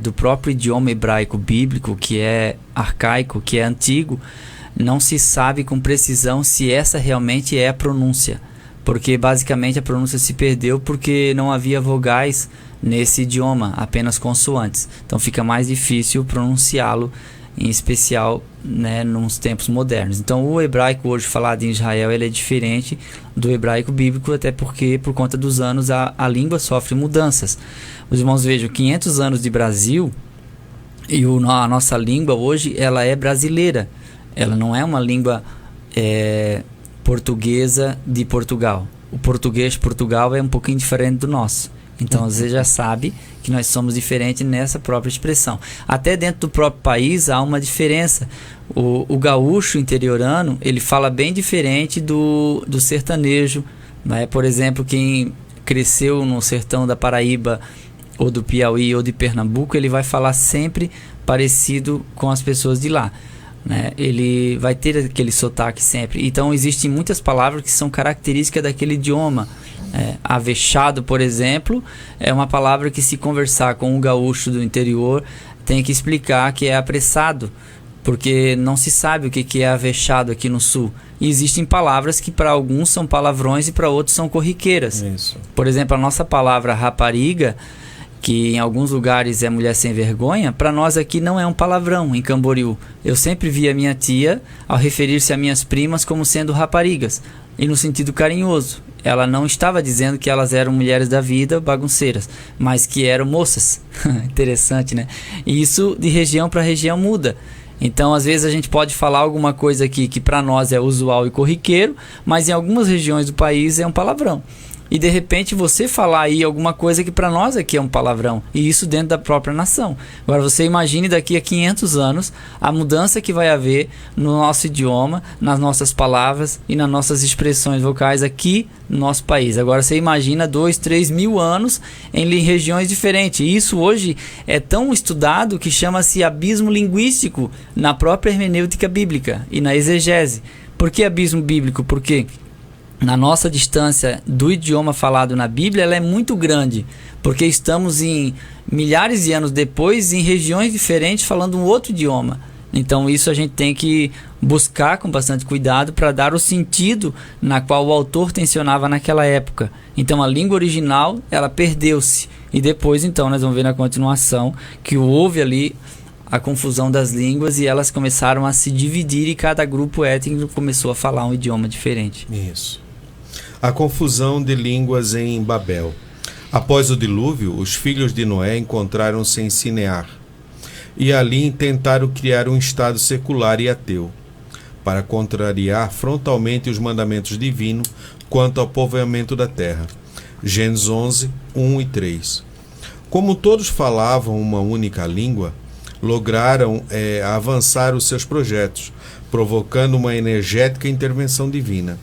Speaker 7: do próprio idioma hebraico bíblico, que é arcaico, que é antigo, não se sabe com precisão se essa realmente é a pronúncia, porque basicamente a pronúncia se perdeu porque não havia vogais nesse idioma, apenas consoantes. Então fica mais difícil pronunciá-lo, em especial, né, nos tempos modernos. Então o hebraico hoje falado em Israel ele é diferente do hebraico bíblico, até porque por conta dos anos a língua sofre mudanças. Os irmãos vejam, 500 anos de Brasil e a nossa língua hoje ela é brasileira. Ela não é uma língua portuguesa de Portugal. O português de Portugal é um pouquinho diferente do nosso. Então você já sabe que nós somos diferentes nessa própria expressão. Até dentro do próprio país há uma diferença. O gaúcho interiorano, ele fala bem diferente do sertanejo, né? Por exemplo, quem cresceu no sertão da Paraíba, ou do Piauí, ou de Pernambuco, ele vai falar sempre parecido com as pessoas de lá, né? Ele vai ter aquele sotaque sempre. Então existem muitas palavras que são características daquele idioma. Avexado, por exemplo, é uma palavra que, se conversar com um gaúcho do interior, tem que explicar que é apressado, porque não se sabe o que é avexado aqui no sul. E existem palavras que para alguns são palavrões e para outros são corriqueiras.
Speaker 6: Isso.
Speaker 7: Por exemplo, a nossa palavra rapariga, que em alguns lugares é mulher sem vergonha, para nós aqui não é um palavrão em Camboriú. Eu sempre vi a minha tia, ao referir-se a minhas primas, como sendo raparigas, e no sentido carinhoso. Ela não estava dizendo que elas eram mulheres da vida, bagunceiras, mas que eram moças. Interessante, né? E isso de região para região muda. Então, às vezes a gente pode falar alguma coisa aqui que para nós é usual e corriqueiro, mas em algumas regiões do país é um palavrão. E de repente você falar aí alguma coisa que para nós aqui é um palavrão, e isso dentro da própria nação. Agora você imagine daqui a 500 anos a mudança que vai haver no nosso idioma, nas nossas palavras e nas nossas expressões vocais aqui no nosso país. Agora você imagina 2, 3 mil anos em regiões diferentes. E isso hoje é tão estudado que chama-se abismo linguístico na própria hermenêutica bíblica e na exegese. Por que abismo bíblico? Porque na nossa distância do idioma falado na Bíblia, ela é muito grande, porque estamos em milhares de anos depois em regiões diferentes falando um outro idioma. Então isso a gente tem que buscar com bastante cuidado para dar o sentido na qual o autor tensionava naquela época. Então a língua original, ela perdeu-se, e depois então nós vamos ver na continuação que houve ali a confusão das línguas e elas começaram a se dividir, e cada grupo étnico começou a falar um idioma diferente.
Speaker 6: Isso. A confusão de línguas em Babel. Após o dilúvio, os filhos de Noé encontraram-se em Sinear, e ali tentaram criar um estado secular e ateu, para contrariar frontalmente os mandamentos divinos quanto ao povoamento da terra. Gênesis 11, 1 e 3. Como todos falavam uma única língua, lograram avançar os seus projetos, provocando uma energética intervenção divina.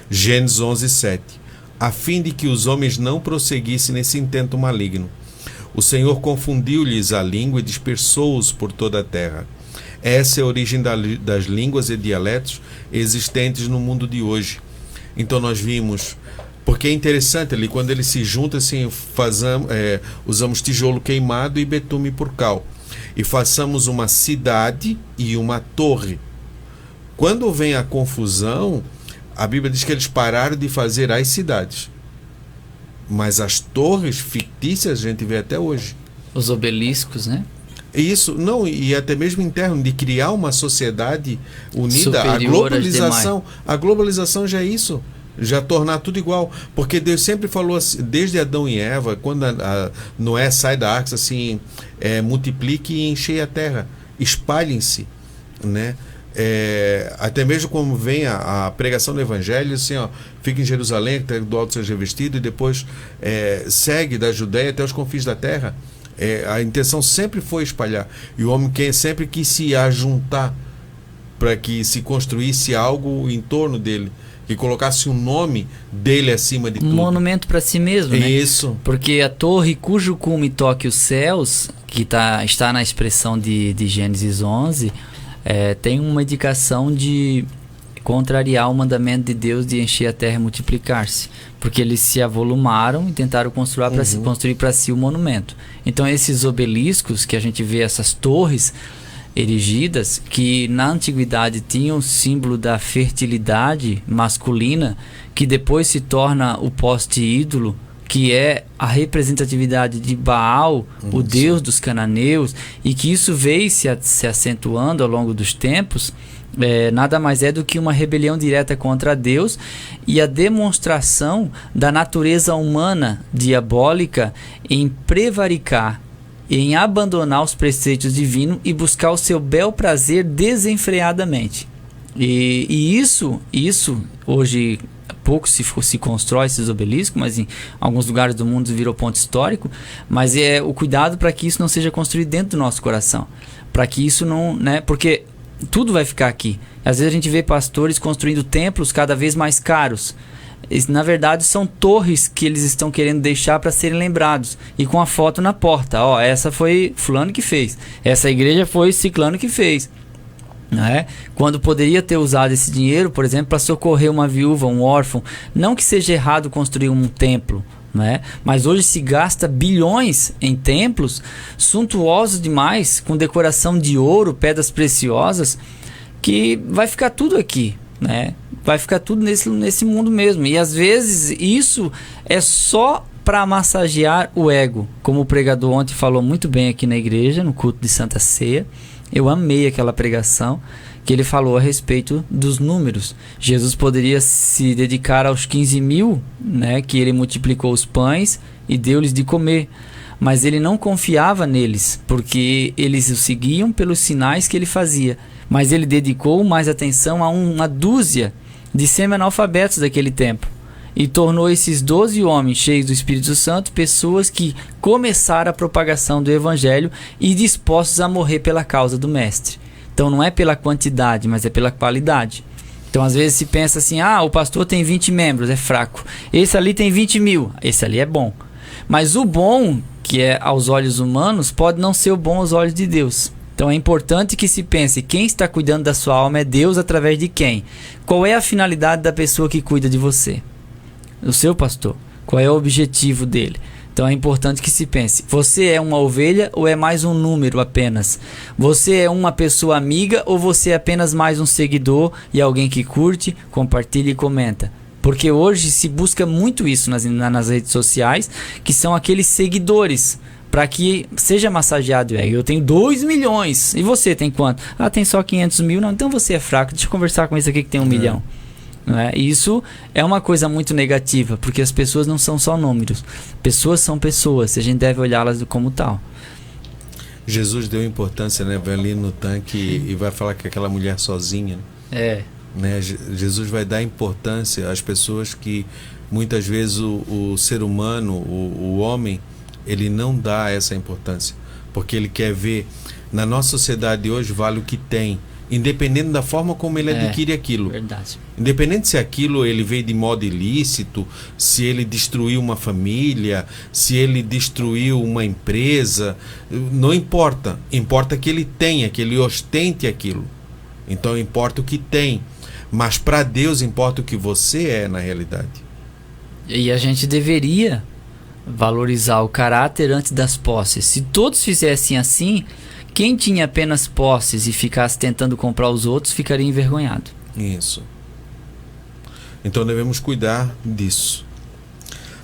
Speaker 6: Gênesis 11, 7. A fim de que os homens não prosseguissem nesse intento maligno, o Senhor confundiu-lhes a língua e dispersou-os por toda a terra. Essa é a origem das línguas e dialetos existentes no mundo de hoje. Então nós vimos, porque é interessante ali, quando eles se juntam assim, usamos tijolo queimado e betume por cal, e façamos uma cidade e uma torre. Quando vem a confusão, a Bíblia diz que eles pararam de fazer as cidades, mas as torres fictícias a gente vê até hoje.
Speaker 7: Os obeliscos, né?
Speaker 6: Isso, não, e até mesmo interno, de criar uma sociedade unida. A globalização já é isso, já tornar tudo igual, porque Deus sempre falou assim, desde Adão e Eva, quando Noé sai da arca, assim, multiplique e encheie a terra, espalhem-se, né? Até mesmo como vem a pregação do evangelho, assim, ó, fica em Jerusalém, do alto seja revestido, e depois segue da Judéia até os confins da terra. A intenção sempre foi espalhar, e o homem sempre quis se ajuntar para que se construísse algo em torno dele, que colocasse o nome dele acima de tudo. Um
Speaker 7: monumento para si mesmo, né?
Speaker 6: Isso.
Speaker 7: Porque a torre cujo cume toque os céus, que está na expressão de Gênesis 11, tem uma indicação de contrariar o mandamento de Deus de encher a terra e multiplicar-se, porque eles se avolumaram e tentaram construir para si o monumento. Então esses obeliscos que a gente vê, essas torres erigidas, que na antiguidade tinham o símbolo da fertilidade masculina, que depois se torna o poste ídolo, que é a representatividade de Baal, o deus dos cananeus, e que isso veio se acentuando ao longo dos tempos, nada mais é do que uma rebelião direta contra Deus e a demonstração da natureza humana diabólica em prevaricar, em abandonar os preceitos divinos e buscar o seu bel prazer desenfreadamente. E isso hoje, pouco se constrói esses obeliscos, mas em alguns lugares do mundo virou ponto histórico. Mas é o cuidado para que isso não seja construído dentro do nosso coração, para que isso não, né? Porque tudo vai ficar aqui. Às vezes a gente vê pastores construindo templos cada vez mais caros. Na verdade são torres que eles estão querendo deixar para serem lembrados, e com a foto na porta, ó, essa foi fulano que fez, essa igreja foi ciclano que fez, né? Quando poderia ter usado esse dinheiro, por exemplo, para socorrer uma viúva, um órfão. Não que seja errado construir um templo, né? Mas hoje se gasta bilhões em templos suntuosos demais, com decoração de ouro, pedras preciosas, que vai ficar tudo aqui, né? Vai ficar tudo nesse mundo mesmo. E às vezes isso é só para massagear o ego, como o pregador ontem falou muito bem aqui na igreja, no culto de Santa Ceia. Eu amei aquela pregação que ele falou a respeito dos números. Jesus poderia se dedicar aos 15 mil, né, que ele multiplicou os pães e deu-lhes de comer. Mas ele não confiava neles, porque eles o seguiam pelos sinais que ele fazia. Mas ele dedicou mais atenção a uma dúzia de semi-analfabetos daquele tempo, e tornou esses 12 homens cheios do Espírito Santo pessoas que começaram a propagação do Evangelho e dispostos a morrer pela causa do Mestre. Então não é pela quantidade, mas é pela qualidade. Então às vezes se pensa assim, o pastor tem 20 membros, é fraco. Esse ali tem 20 mil, esse ali é bom. Mas o bom, que é aos olhos humanos, pode não ser o bom aos olhos de Deus. Então é importante que se pense, quem está cuidando da sua alma é Deus através de quem? Qual é a finalidade da pessoa que cuida de você? O seu pastor. Qual é o objetivo dele? Então é importante que se pense, você é uma ovelha ou é mais um número apenas? Você é uma pessoa amiga ou você é apenas mais um seguidor e alguém que curte, compartilha e comenta? Porque hoje se busca muito isso nas redes sociais, que são aqueles seguidores, para que seja massageado. Eu tenho 2 milhões. E você tem quanto? Tem só 500 mil. Não, então você é fraco. Deixa eu conversar com esse aqui que tem 1 milhão. Isso é uma coisa muito negativa, porque as pessoas não são só números. Pessoas são pessoas. E a gente deve olhá-las como tal.
Speaker 6: Jesus deu importância, né? Vai ali no tanque e vai falar com aquela mulher sozinha. Né? Jesus vai dar importância às pessoas que muitas vezes o ser humano, o homem, ele não dá essa importância, porque ele quer ver, na nossa sociedade hoje vale o que tem, independente da forma como ele adquire aquilo.
Speaker 7: Verdade.
Speaker 6: Independente se aquilo ele veio de modo ilícito, se ele destruiu uma família, se ele destruiu uma empresa, não importa. Importa que ele tenha, que ele ostente aquilo. Então importa o que tem, mas para Deus importa o que você é na realidade.
Speaker 7: E a gente deveria valorizar o caráter antes das posses. Se todos fizessem assim, quem tinha apenas posses e ficasse tentando comprar os outros ficaria envergonhado.
Speaker 6: Isso. Então devemos cuidar disso.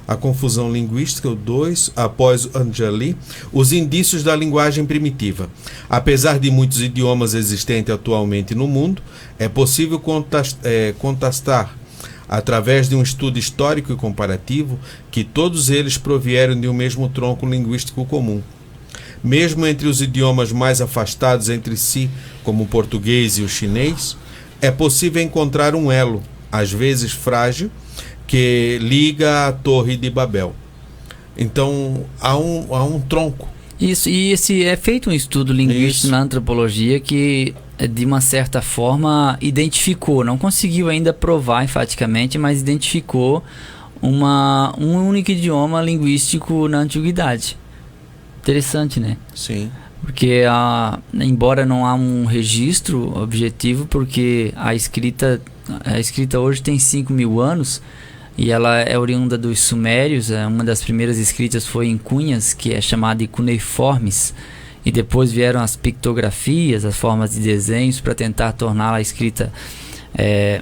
Speaker 6: A confusão linguística, o 2, após Angeli, os indícios da linguagem primitiva. Apesar de muitos idiomas existentes atualmente no mundo, é possível contestar através de um estudo histórico e comparativo, que todos eles provieram de um mesmo tronco linguístico comum. Mesmo entre os idiomas mais afastados entre si, como o português e o chinês, é possível encontrar um elo, às vezes frágil, que liga a Torre de Babel. Então, há um tronco.
Speaker 7: Isso, e é feito um estudo linguístico na antropologia que, de uma certa forma, identificou, não conseguiu ainda provar enfaticamente, mas identificou um único idioma linguístico na antiguidade. Interessante, né?
Speaker 6: Sim.
Speaker 7: Porque, embora não há um registro objetivo, porque a escrita hoje tem 5.000 anos, e ela é oriunda dos sumérios. Uma das primeiras escritas foi em cunhas, que é chamada de cuneiformes, e depois vieram as pictografias, as formas de desenhos, para tentar torná-la a escrita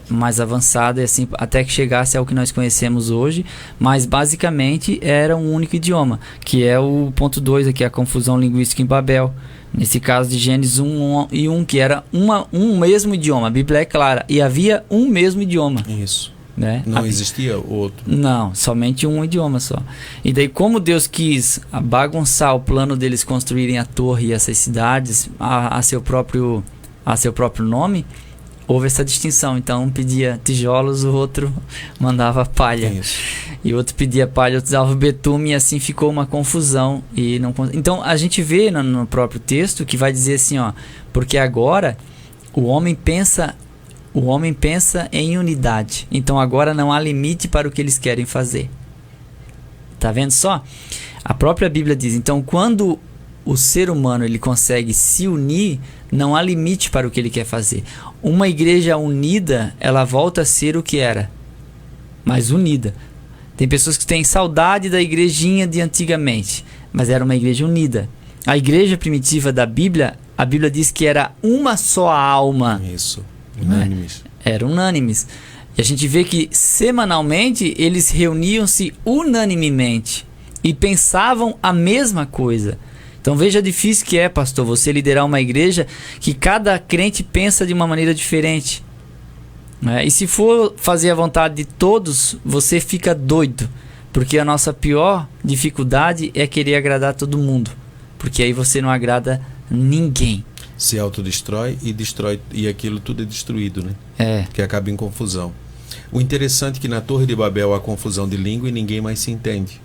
Speaker 7: mais avançada, e assim, até que chegasse ao que nós conhecemos hoje. Mas basicamente era um único idioma, que é o ponto 2 aqui, a confusão linguística em Babel. Nesse caso de Gênesis 1:1, que era um mesmo idioma. A Bíblia é clara, e havia um mesmo idioma.
Speaker 6: Isso.
Speaker 7: Né?
Speaker 6: Não existia outro.
Speaker 7: Não, somente um idioma só. E daí, como Deus quis bagunçar o plano deles construírem a torre e essas cidades a seu próprio nome, houve essa distinção. Então um pedia tijolos, o outro mandava palha.
Speaker 6: Isso.
Speaker 7: E o outro pedia palha, outro usava betume, e assim ficou uma confusão. Então a gente vê no próprio texto que vai dizer assim, ó, porque agora o homem pensa em unidade. Então agora não há limite para o que eles querem fazer. Tá vendo só? A própria Bíblia diz, então quando o ser humano ele consegue se unir, não há limite para o que ele quer fazer. Uma igreja unida, ela volta a ser o que era, mas unida. Tem pessoas que têm saudade da igrejinha de antigamente, mas era uma igreja unida. A igreja primitiva da Bíblia, a Bíblia diz que era uma só alma.
Speaker 6: Isso, unânimes.
Speaker 7: Eram unânimes. E a gente vê que semanalmente eles reuniam-se unanimemente e pensavam a mesma coisa. Então veja a difícil que é, pastor, você liderar uma igreja que cada crente pensa de uma maneira diferente. E se for fazer a vontade de todos, você fica doido. Porque a nossa pior dificuldade é querer agradar todo mundo. Porque aí você não agrada ninguém.
Speaker 6: Se autodestrói e destrói, e aquilo tudo é destruído, né? Que acaba em confusão. O interessante é que na Torre de Babel há confusão de língua e ninguém mais se entende.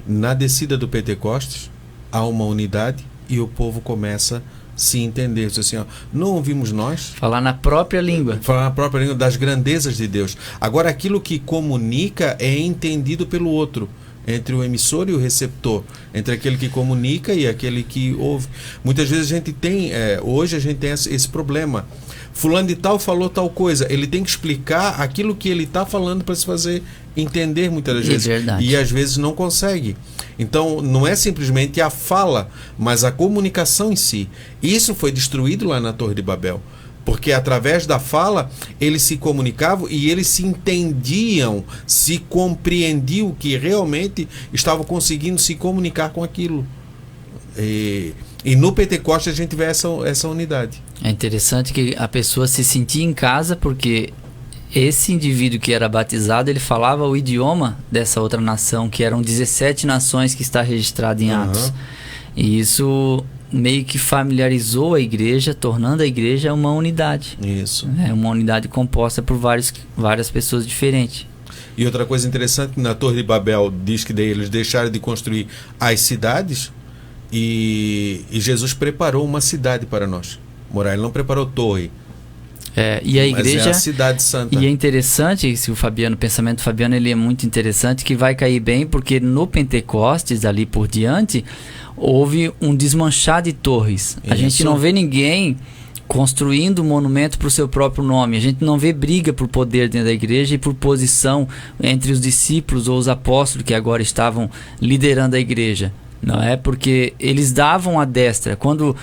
Speaker 6: Na descida do Pentecostes há uma unidade e o povo começa a se entender. Assim, ó, não ouvimos nós
Speaker 7: falar na própria língua.
Speaker 6: Falar na própria língua das grandezas de Deus. Agora aquilo que comunica é entendido pelo outro, entre o emissor e o receptor, entre aquele que comunica e aquele que ouve. Muitas vezes a gente tem, hoje a gente tem esse problema. Fulano de tal falou tal coisa, ele tem que explicar aquilo que ele está falando para se fazer entender muitas das vezes.
Speaker 7: Verdade.
Speaker 6: E às vezes não consegue. Então não é simplesmente a fala, mas a comunicação em si. Isso foi destruído lá na Torre de Babel. Porque através da fala eles se comunicavam e eles se entendiam, se compreendiam que realmente estavam conseguindo se comunicar com aquilo. E no Pentecostes a gente vê essa unidade.
Speaker 7: É interessante que a pessoa se sentia em casa porque esse indivíduo que era batizado, ele falava o idioma dessa outra nação, que eram 17 nações que está registrado em Atos. E isso meio que familiarizou a igreja, tornando a igreja uma unidade.
Speaker 6: Isso.
Speaker 7: É uma unidade composta por várias pessoas diferentes.
Speaker 6: E outra coisa interessante, na Torre de Babel diz que daí eles deixaram de construir as cidades e Jesus preparou uma cidade para nós morar. Ele não preparou torre.
Speaker 7: E a igreja,
Speaker 6: mas é a cidade santa.
Speaker 7: E é interessante, se o pensamento Fabiano, ele é muito interessante, que vai cair bem, porque no Pentecostes, ali por diante, houve um desmanchar de torres. A gente não vê ninguém construindo um monumento para o seu próprio nome. A gente não vê briga por poder dentro da igreja e por posição entre os discípulos ou os apóstolos que agora estavam liderando a igreja. Não é? Porque eles davam a destra. Quando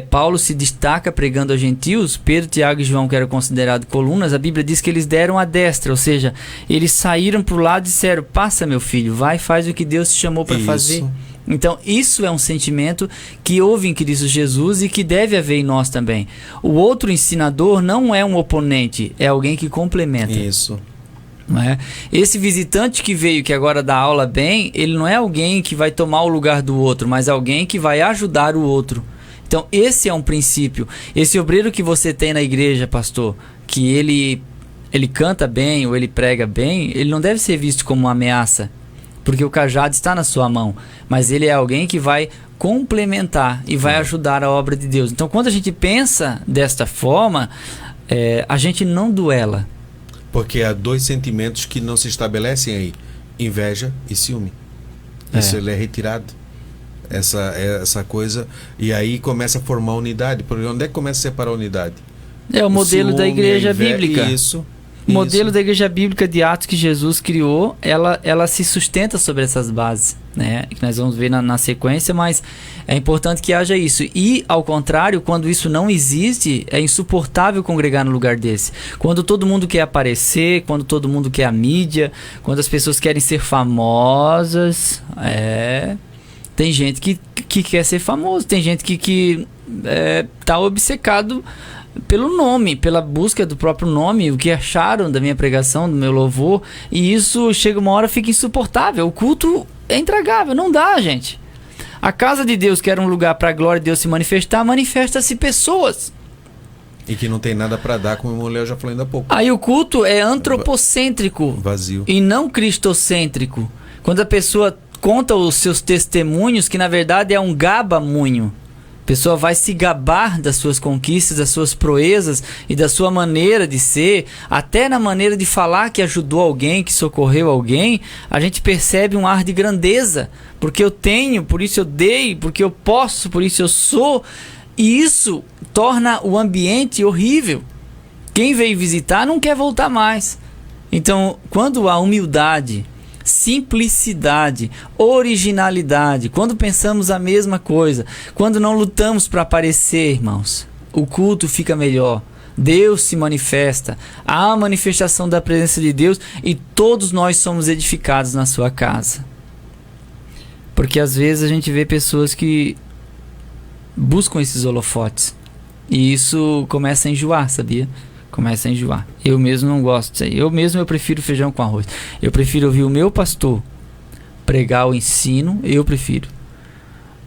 Speaker 7: Paulo se destaca pregando aos gentios, Pedro, Tiago e João, que eram considerados colunas, a Bíblia diz que eles deram a destra, ou seja, eles saíram para o lado e disseram: passa, meu filho, vai, faz o que Deus te chamou para fazer. Então isso é um sentimento que houve em Cristo Jesus e que deve haver em nós também. O outro ensinador não é um oponente, é alguém que complementa.
Speaker 6: Isso.
Speaker 7: Não é? Esse visitante que veio, que agora dá aula bem, ele não é alguém que vai tomar o lugar do outro, mas alguém que vai ajudar o outro. Então esse é um princípio. Esse obreiro que você tem na igreja, pastor, que ele canta bem ou ele prega bem, ele não deve ser visto como uma ameaça, porque o cajado está na sua mão, mas ele é alguém que vai complementar e vai ajudar a obra de Deus. Então quando a gente pensa desta forma, a gente não duela.
Speaker 6: Porque há dois sentimentos que não se estabelecem aí: inveja e ciúme. Isso ele é retirado. Essa coisa, e aí começa a formar unidade. Porque onde é que começa a separar a unidade?
Speaker 7: É o modelo da igreja bíblica.
Speaker 6: Isso.
Speaker 7: O modelo da igreja bíblica de Atos que Jesus criou, ela se sustenta sobre essas bases, né? Que nós vamos ver na sequência, mas é importante que haja isso. E, ao contrário, quando isso não existe, é insuportável congregar no lugar desse. Quando todo mundo quer aparecer, quando todo mundo quer a mídia, quando as pessoas querem ser famosas, tem gente que quer ser famoso, tem gente que tá obcecado pelo nome, pela busca do próprio nome, o que acharam da minha pregação, do meu louvor, e isso chega uma hora, fica insuportável. O culto é intragável, não dá, gente. A casa de Deus, que era um lugar para a glória de Deus se manifestar, manifesta-se pessoas.
Speaker 6: E que não tem nada para dar, como o Léo já falou ainda há pouco.
Speaker 7: Aí o culto é antropocêntrico.
Speaker 6: Vazio.
Speaker 7: E não cristocêntrico. Quando a pessoa conta os seus testemunhos, que na verdade é um gabamunho. A pessoa vai se gabar das suas conquistas, das suas proezas e da sua maneira de ser, até na maneira de falar que ajudou alguém, que socorreu alguém, a gente percebe um ar de grandeza, porque eu tenho, por isso eu dei, porque eu posso, por isso eu sou, e isso torna o ambiente horrível. Quem veio visitar não quer voltar mais. Então, quando há humildade, simplicidade, originalidade, quando pensamos a mesma coisa, quando não lutamos para aparecer, irmãos, o culto fica melhor, Deus se manifesta, há a manifestação da presença de Deus e todos nós somos edificados na sua casa. Porque às vezes a gente vê pessoas que buscam esses holofotes e isso começa a enjoar, sabia? Começa a enjoar. Eu mesmo não gosto disso aí. Eu prefiro feijão com arroz. Eu prefiro ouvir o meu pastor pregar o ensino, eu prefiro,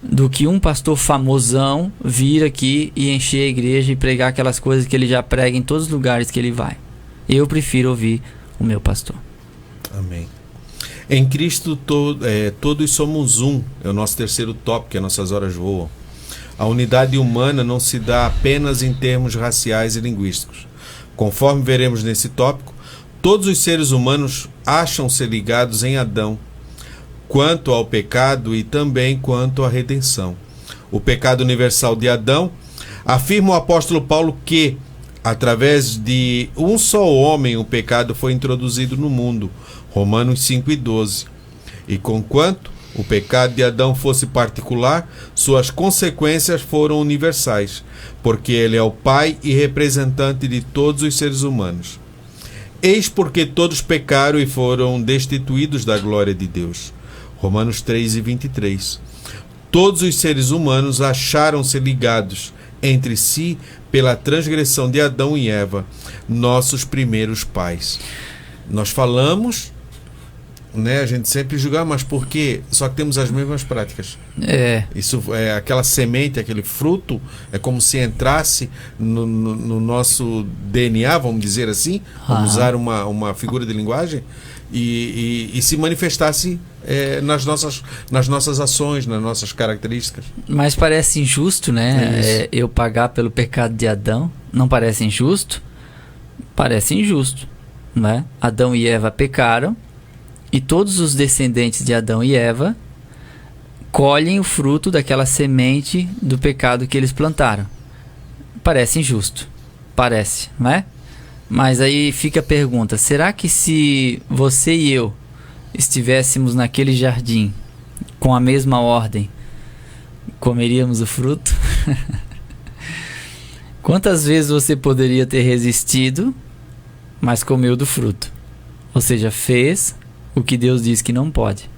Speaker 7: do que um pastor famosão vir aqui e encher a igreja e pregar aquelas coisas que ele já prega em todos os lugares que ele vai. Eu prefiro ouvir o meu pastor.
Speaker 6: Amém. Em Cristo todos somos um. É o nosso terceiro tópico, que as nossas horas voam. A unidade humana não se dá apenas em termos raciais e linguísticos. Conforme veremos nesse tópico, todos os seres humanos acham-se ligados em Adão, quanto ao pecado e também quanto à redenção. O pecado universal de Adão, afirma o apóstolo Paulo que, através de um só homem, o pecado foi introduzido no mundo. Romanos 5:12. E conquanto o pecado de Adão fosse particular, suas consequências foram universais, porque ele é o pai e representante de todos os seres humanos. Eis porque todos pecaram e foram destituídos da glória de Deus. Romanos 3:23. Todos os seres humanos acharam-se ligados entre si pela transgressão de Adão e Eva, nossos primeiros pais. Nós falamos, né, a gente sempre julga, mas por quê? Só que temos as mesmas práticas. Isso é aquela semente, aquele fruto, é como se entrasse no nosso DNA, vamos dizer assim, vamos usar uma figura de linguagem, e se manifestasse nas nossas ações, nas nossas características.
Speaker 7: Mas parece injusto, né? Eu pagar pelo pecado de Adão. Não parece injusto? Parece injusto, né? Adão e Eva pecaram, e todos os descendentes de Adão e Eva colhem o fruto daquela semente do pecado que eles plantaram. Parece injusto. Parece, não é? Mas aí fica a pergunta: será que se você e eu estivéssemos naquele jardim com a mesma ordem, comeríamos o fruto? Quantas vezes você poderia ter resistido, mas comeu do fruto? Ou seja, fez o que Deus diz que não pode.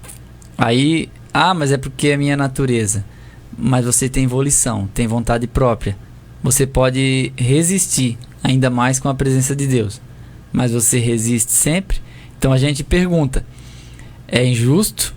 Speaker 7: Aí, mas é porque é minha natureza. Mas você tem volição, tem vontade própria. Você pode resistir, ainda mais com a presença de Deus. Mas você resiste sempre. Então a gente pergunta: é injusto?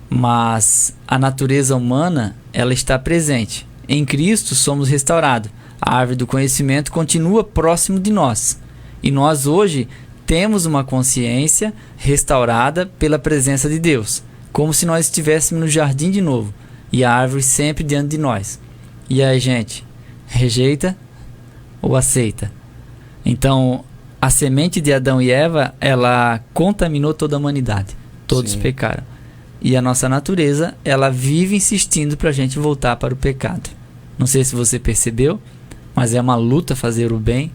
Speaker 7: Mas a natureza humana, ela está presente. Em Cristo somos restaurados. A árvore do conhecimento continua próximo de nós. E nós hoje temos uma consciência restaurada pela presença de Deus, como se nós estivéssemos no jardim de novo, e a árvore sempre diante de nós. E aí, gente, rejeita ou aceita? Então, a semente de Adão e Eva, ela contaminou toda a humanidade. Todos pecaram. E a nossa natureza, ela vive insistindo para a gente voltar para o pecado. Não sei se você percebeu, mas é uma luta fazer o bem,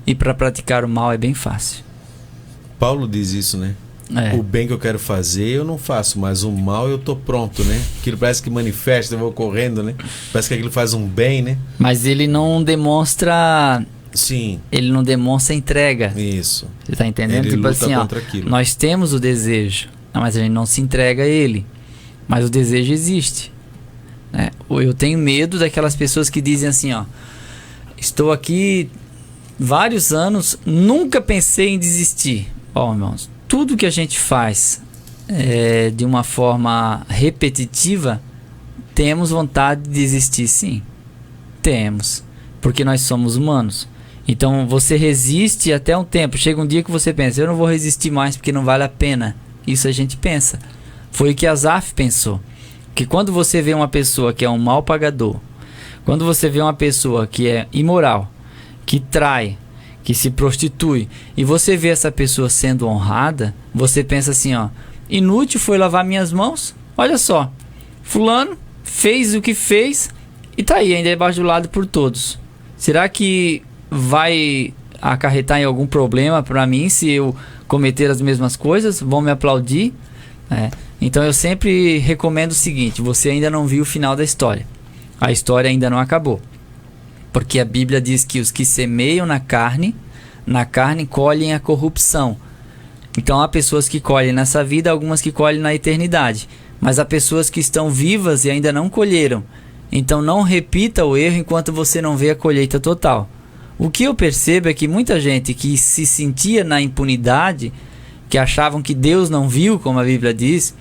Speaker 7: e para praticar o mal é bem fácil.
Speaker 6: Paulo diz isso, né? O bem que eu quero fazer eu não faço, mas o mal eu tô pronto, né? Aquilo parece que manifesta, eu vou correndo, né? Parece que aquilo faz um bem, né?
Speaker 7: Mas ele não demonstra...
Speaker 6: Sim.
Speaker 7: Ele não demonstra entrega.
Speaker 6: Isso.
Speaker 7: Você tá entendendo?
Speaker 6: Ele
Speaker 7: tipo
Speaker 6: luta
Speaker 7: assim,
Speaker 6: contra aquilo.
Speaker 7: Nós temos o desejo, mas a gente não se entrega a ele. Mas o desejo existe, né? Eu tenho medo daquelas pessoas que dizem assim, estou aqui vários anos, nunca pensei em desistir. Irmãos, tudo que a gente faz de uma forma repetitiva, temos vontade de desistir, sim. Temos. porque nós somos humanos. Então você resiste até um tempo. Chega um dia que você pensa, eu não vou resistir mais porque não vale a pena. Isso a gente pensa. Foi o que Asaf pensou. Que quando você vê uma pessoa que é um mau pagador, quando você vê uma pessoa que é imoral, que trai, que se prostitui, e você vê essa pessoa sendo honrada, você pensa assim, ó, inútil foi lavar minhas mãos? Olha só, fulano fez o que fez e tá aí, ainda é debaixo do lado por todos. Será que vai acarretar em algum problema para mim se eu cometer as mesmas coisas? Vão me aplaudir? Então eu sempre recomendo o seguinte: você ainda não viu o final da história. A história ainda não acabou. Porque a Bíblia diz que os que semeiam na carne colhem a corrupção. Então há pessoas que colhem nessa vida, algumas que colhem na eternidade. Mas há pessoas que estão vivas e ainda não colheram. Então não repita o erro enquanto você não vê a colheita total. O que eu percebo é que muita gente que se sentia na impunidade, que achavam que Deus não viu, como a Bíblia diz,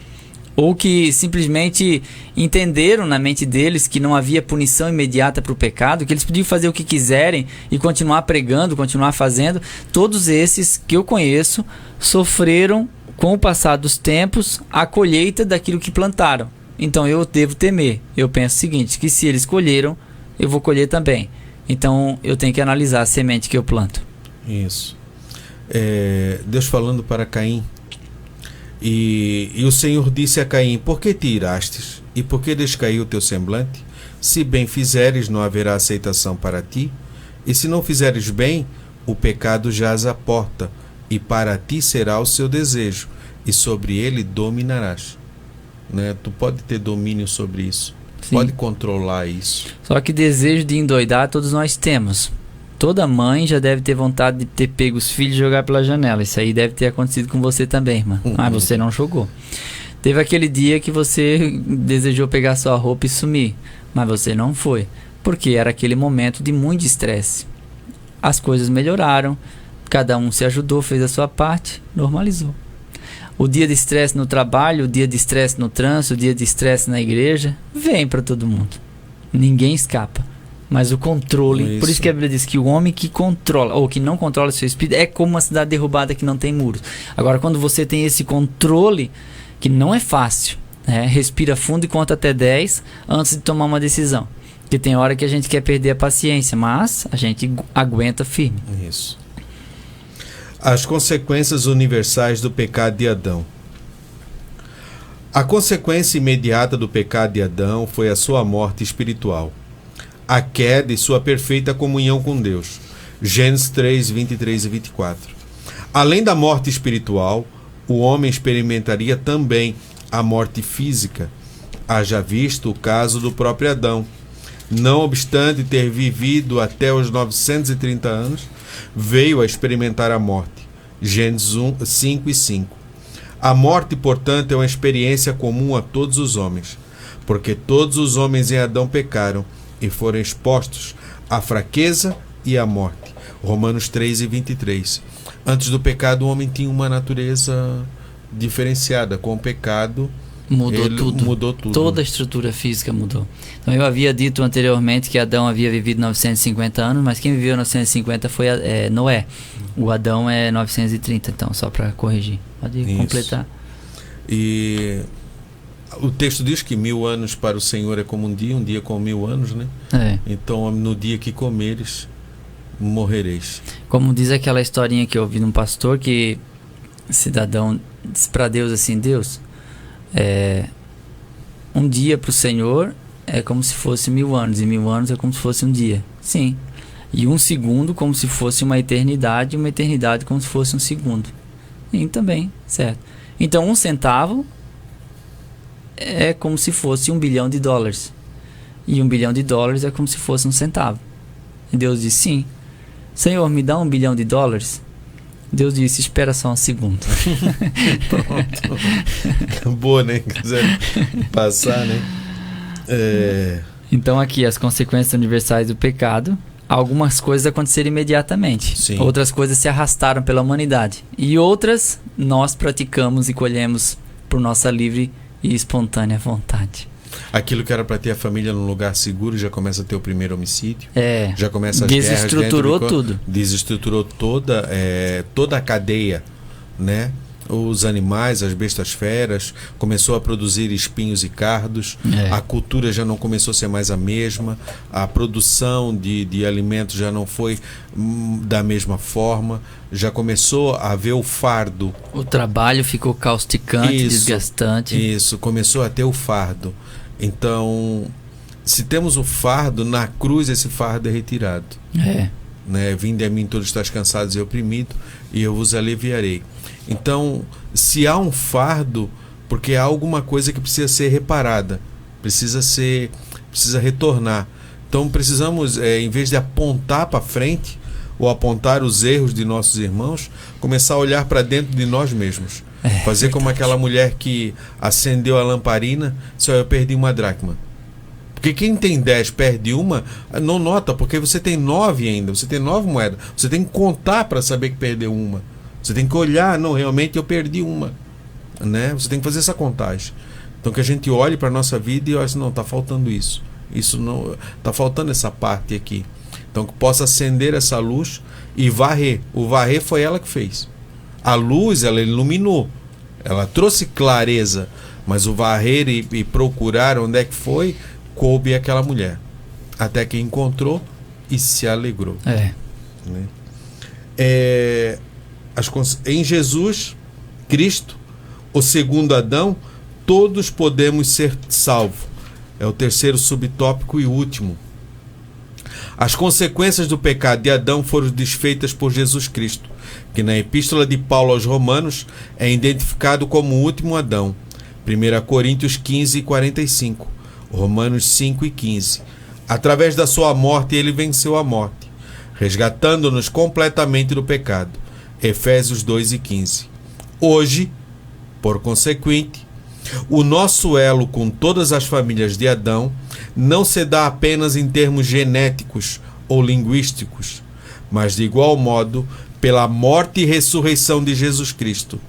Speaker 7: ou que simplesmente entenderam na mente deles que não havia punição imediata para o pecado, que eles podiam fazer o que quiserem e continuar pregando, continuar fazendo, todos esses que eu conheço sofreram, com o passar dos tempos, a colheita daquilo que plantaram. Então eu devo temer. Eu penso o seguinte, que se eles colheram, eu vou colher também. Então eu tenho que analisar a semente que eu planto.
Speaker 6: Isso. Deus falando para Caim. E o Senhor disse a Caim: por que te irastes? E por que descaiu o teu semblante? Se bem fizeres, não haverá aceitação para ti. E se não fizeres bem, o pecado jaz à porta, e para ti será o seu desejo, e sobre ele dominarás. Né? Tu pode ter domínio sobre isso. Sim. Pode controlar isso.
Speaker 7: Só que desejo de endoidar todos nós temos. Toda mãe já deve ter vontade de ter pego os filhos e jogar pela janela. Isso aí deve ter acontecido com você também, irmã. Mas você não jogou. Teve aquele dia que você desejou pegar sua roupa e sumir, mas você não foi, porque era aquele momento de muito estresse. As coisas melhoraram, cada um se ajudou, fez a sua parte, normalizou. O dia de estresse no trabalho, o dia de estresse no trânsito, o dia de estresse na igreja, vem para todo mundo. Ninguém escapa. Mas o controle, por isso que a Bíblia diz que o homem que controla, ou que não controla seu espírito, é como uma cidade derrubada que não tem muros. Agora, quando você tem esse controle, que não é fácil, né? Respira fundo e conta até 10 antes de tomar uma decisão. Porque tem hora que a gente quer perder a paciência, mas a gente aguenta firme.
Speaker 6: Isso. As consequências universais do pecado de Adão. A consequência imediata do pecado de Adão foi a sua morte espiritual, a queda e sua perfeita comunhão com Deus. Gênesis 3, 23 e 24. Além da morte espiritual, o homem experimentaria também a morte física. Haja visto o caso do próprio Adão. Não obstante ter vivido até os 930 anos, veio a experimentar a morte. Gênesis 5 e 5. A morte, portanto, é uma experiência comum a todos os homens, porque todos os homens em Adão pecaram e foram expostos à fraqueza e à morte. Romanos 3 e 23. Antes do pecado, o homem tinha uma natureza diferenciada. Com o pecado,
Speaker 7: mudou tudo. Toda a estrutura física mudou. Então, eu havia dito anteriormente que Adão havia vivido 950 anos, mas quem viveu 950 foi Noé. O Adão é 930, então, só para corrigir. Pode completar.
Speaker 6: E o texto diz que 1000 anos para o Senhor é como um dia como 1000 anos, né? Então, no dia que comeres, morrereis. Como
Speaker 7: diz aquela historinha que eu ouvi de um pastor, que cidadão disse para Deus assim: Deus, um dia para o Senhor é como se fosse 1000 anos, e 1000 anos é como se fosse um dia. Sim. E um segundo como se fosse uma eternidade, e uma eternidade como se fosse um segundo. E também, certo. Então, 1 centavo é como se fosse $1 bilhão. E $1 bilhão é como se fosse 1 centavo. E Deus disse: sim. Senhor, me dá $1 bilhão. Deus disse: espera só um segundo.
Speaker 6: Pronto. Acabou, né? Quiser passar, né?
Speaker 7: Então aqui as consequências universais do pecado. Algumas coisas aconteceram imediatamente.
Speaker 6: Sim.
Speaker 7: Outras coisas se arrastaram pela humanidade. E outras nós praticamos e colhemos por nossa livre e espontânea vontade.
Speaker 6: Aquilo que era para ter a família num lugar seguro já começa a ter o primeiro homicídio. Já começa as
Speaker 7: desestruturou
Speaker 6: guerras
Speaker 7: tudo.
Speaker 6: Desestruturou toda a cadeia, né? Os animais, as bestas feras, começou a produzir espinhos e cardos, a cultura já não começou a ser mais a mesma, a produção de alimentos já não foi da mesma forma, já começou a haver o fardo.
Speaker 7: O trabalho ficou causticante, desgastante.
Speaker 6: Isso, começou a ter o fardo. Então, se temos o fardo, na cruz esse fardo é retirado. Né? Vinde a mim todos estáis cansados e oprimidos, e eu vos aliviarei. Então, se há um fardo, porque há alguma coisa que precisa ser reparada, precisa retornar. Então precisamos, em vez de apontar para frente ou apontar os erros de nossos irmãos, começar a olhar para dentro de nós mesmos. Fazer como aquela mulher que acendeu a lamparina, só eu perdi uma dracma. Porque quem tem 10 perde uma, não nota, porque você tem 9 ainda, você tem 9 moedas. Você tem que contar para saber que perdeu uma. Você tem que olhar, não, realmente eu perdi uma, né? Você tem que fazer essa contagem. Então que a gente olhe para a nossa vida e olhe assim, não, está faltando isso não, está faltando essa parte aqui. Então que possa acender essa luz e varrer. O varrer foi ela que fez. A luz, ela iluminou, ela trouxe clareza, mas o varrer e procurar onde é que foi, coube àquela mulher, até que encontrou e se alegrou. Né? Em Jesus Cristo, o segundo Adão, todos podemos ser salvos. É o terceiro subtópico e último. As consequências do pecado de Adão foram desfeitas por Jesus Cristo, que na Epístola de Paulo aos Romanos é identificado como o último Adão. 1 Coríntios 15 e 45, Romanos 5 e 15. Através da sua morte ele venceu a morte, resgatando-nos completamente do pecado. Efésios 2 e 15. Hoje, por consequente, o nosso elo com todas as famílias de Adão não se dá apenas em termos genéticos ou linguísticos, mas de igual modo pela morte e ressurreição de Jesus Cristo.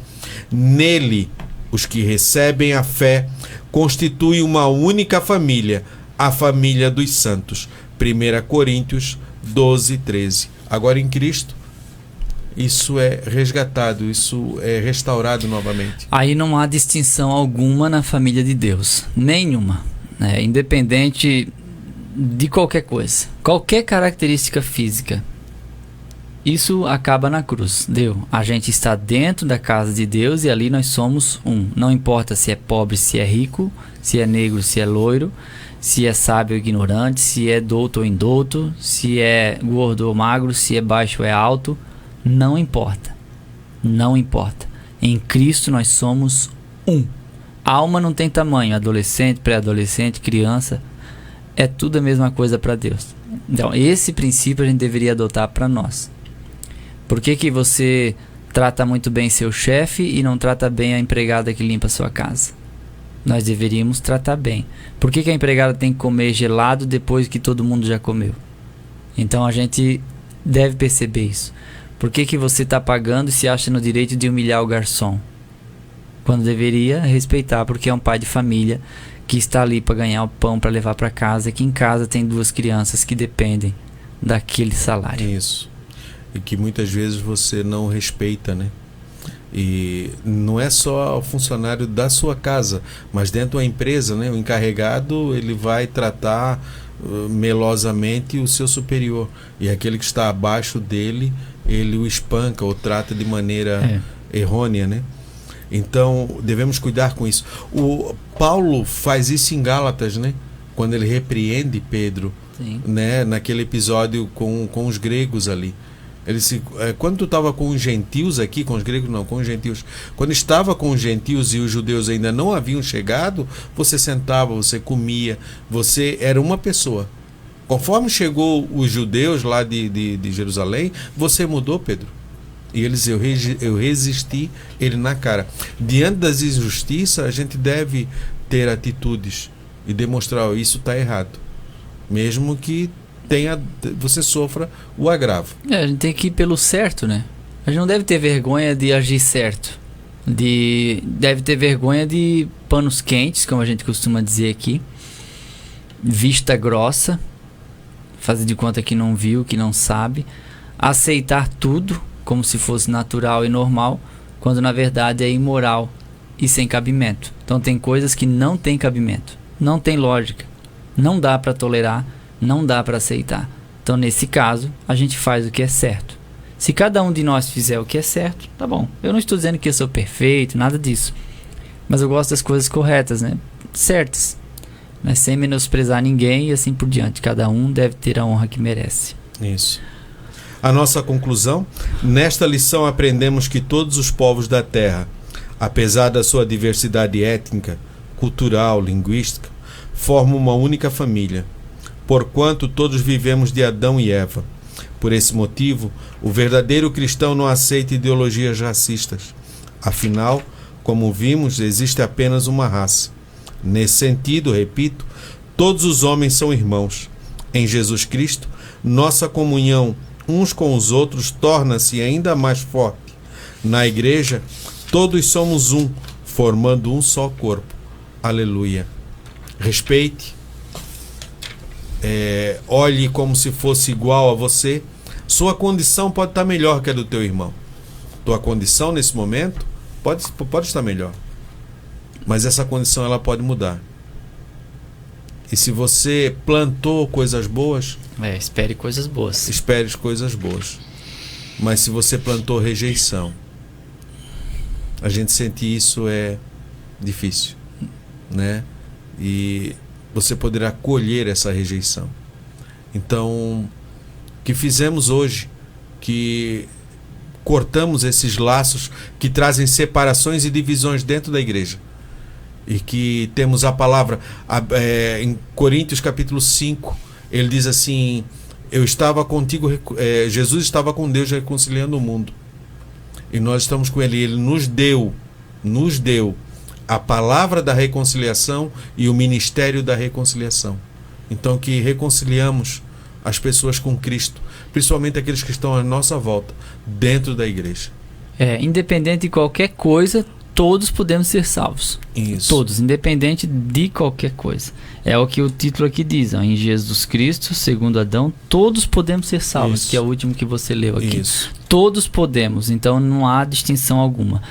Speaker 6: Nele, os que recebem a fé constituem uma única família, a família dos santos. 1 Coríntios 12, 13. Agora em Cristo, isso é resgatado, isso é restaurado novamente.
Speaker 7: Aí não há distinção alguma na família de Deus, nenhuma, né? Independente de qualquer coisa, qualquer característica física, isso acaba na cruz. A gente está dentro da casa de Deus e ali nós somos um. Não importa se é pobre, se é rico, se é negro, se é loiro, se é sábio ou ignorante, se é douto ou indouto, se é gordo ou magro, se é baixo ou é alto. Não importa. Não importa. Em Cristo nós somos um. A alma não tem tamanho. Adolescente, pré-adolescente, criança. É tudo a mesma coisa para Deus. Então, esse princípio a gente deveria adotar para nós. Por que você trata muito bem seu chefe e não trata bem a empregada que limpa a sua casa? Nós deveríamos tratar bem. Por que a empregada tem que comer gelado depois que todo mundo já comeu? Então a gente deve perceber isso. Por que você está pagando e se acha no direito de humilhar o garçom? Quando deveria respeitar, porque é um pai de família que está ali para ganhar o pão para levar para casa, que em casa tem 2 crianças que dependem daquele salário.
Speaker 6: Isso. E que muitas vezes você não respeita, né? E não é só o funcionário da sua casa, mas dentro da empresa, né? O encarregado, ele vai tratar melosamente o seu superior, e aquele que está abaixo dele, ele o espanca ou trata de maneira errônea, né? Então devemos cuidar com isso. O Paulo faz isso em Gálatas, né? Quando ele repreende Pedro, né? Naquele episódio com os gregos ali. Quando tu estava com os gentios aqui, com os gregos não, com os gentios, quando estava com os gentios e os judeus ainda não haviam chegado, você sentava, você comia, você era uma pessoa. Conforme chegou os judeus lá de Jerusalém, você mudou, Pedro. E eles, eu resisti ele na cara. Diante das injustiças, a gente deve ter atitudes e demonstrar isso está errado, mesmo que você sofra o agravo.
Speaker 7: A gente tem que ir pelo certo, né? A gente não deve ter vergonha de agir certo. Deve ter vergonha de panos quentes, como a gente costuma dizer aqui. vista grossa, fazer de conta que não viu, que não sabe, aceitar tudo como se fosse natural e normal, quando na verdade é imoral e sem cabimento. Então tem coisas que não tem cabimento, não tem lógica, não dá para tolerar, não dá para aceitar. Então nesse caso a gente faz o que é certo. Se cada um de nós fizer o que é certo, tá bom. Eu não estou dizendo que eu sou perfeito, nada disso, mas eu gosto das coisas corretas, né? Certas, mas sem menosprezar ninguém e assim por diante. Cada um deve ter a honra que merece.
Speaker 6: Isso. A nossa conclusão: nesta lição aprendemos que todos os povos da Terra, apesar da sua diversidade étnica, cultural, linguística, formam uma única família, porquanto todos vivemos de Adão e Eva. Por esse motivo, o verdadeiro cristão não aceita ideologias racistas. Afinal, como vimos, existe apenas uma raça. Nesse sentido, repito, todos os homens são irmãos. Em Jesus Cristo, nossa comunhão uns com os outros torna-se ainda mais forte. Na igreja, todos somos um, formando um só corpo. Aleluia. Respeite, olhe como se fosse igual a você. Sua condição pode estar melhor que a do teu irmão. Tua condição nesse momento pode estar melhor, mas essa condição ela pode mudar. E se você plantou coisas boas,
Speaker 7: Espere coisas boas.
Speaker 6: espere coisas boas. Mas se você plantou rejeição, a gente sente isso é difícil, né? E você poderá colher essa rejeição. Então, o que fizemos hoje, que cortamos esses laços que trazem separações e divisões dentro da igreja, e que temos a palavra em Coríntios capítulo 5, ele diz assim: eu estava contigo, Jesus estava com Deus reconciliando o mundo, e nós estamos com ele. Ele nos deu a palavra da reconciliação e o ministério da reconciliação. Então, que reconciliamos as pessoas com Cristo, principalmente aqueles que estão à nossa volta, dentro da igreja.
Speaker 7: Independente de qualquer coisa, todos podemos ser salvos.
Speaker 6: Isso.
Speaker 7: Todos, independente de qualquer coisa. É o que o título aqui diz, ó, em Jesus Cristo, segundo Adão, todos podemos ser salvos. Isso. Que é o último que você leu aqui.
Speaker 6: Isso.
Speaker 7: Todos podemos, então não há distinção alguma.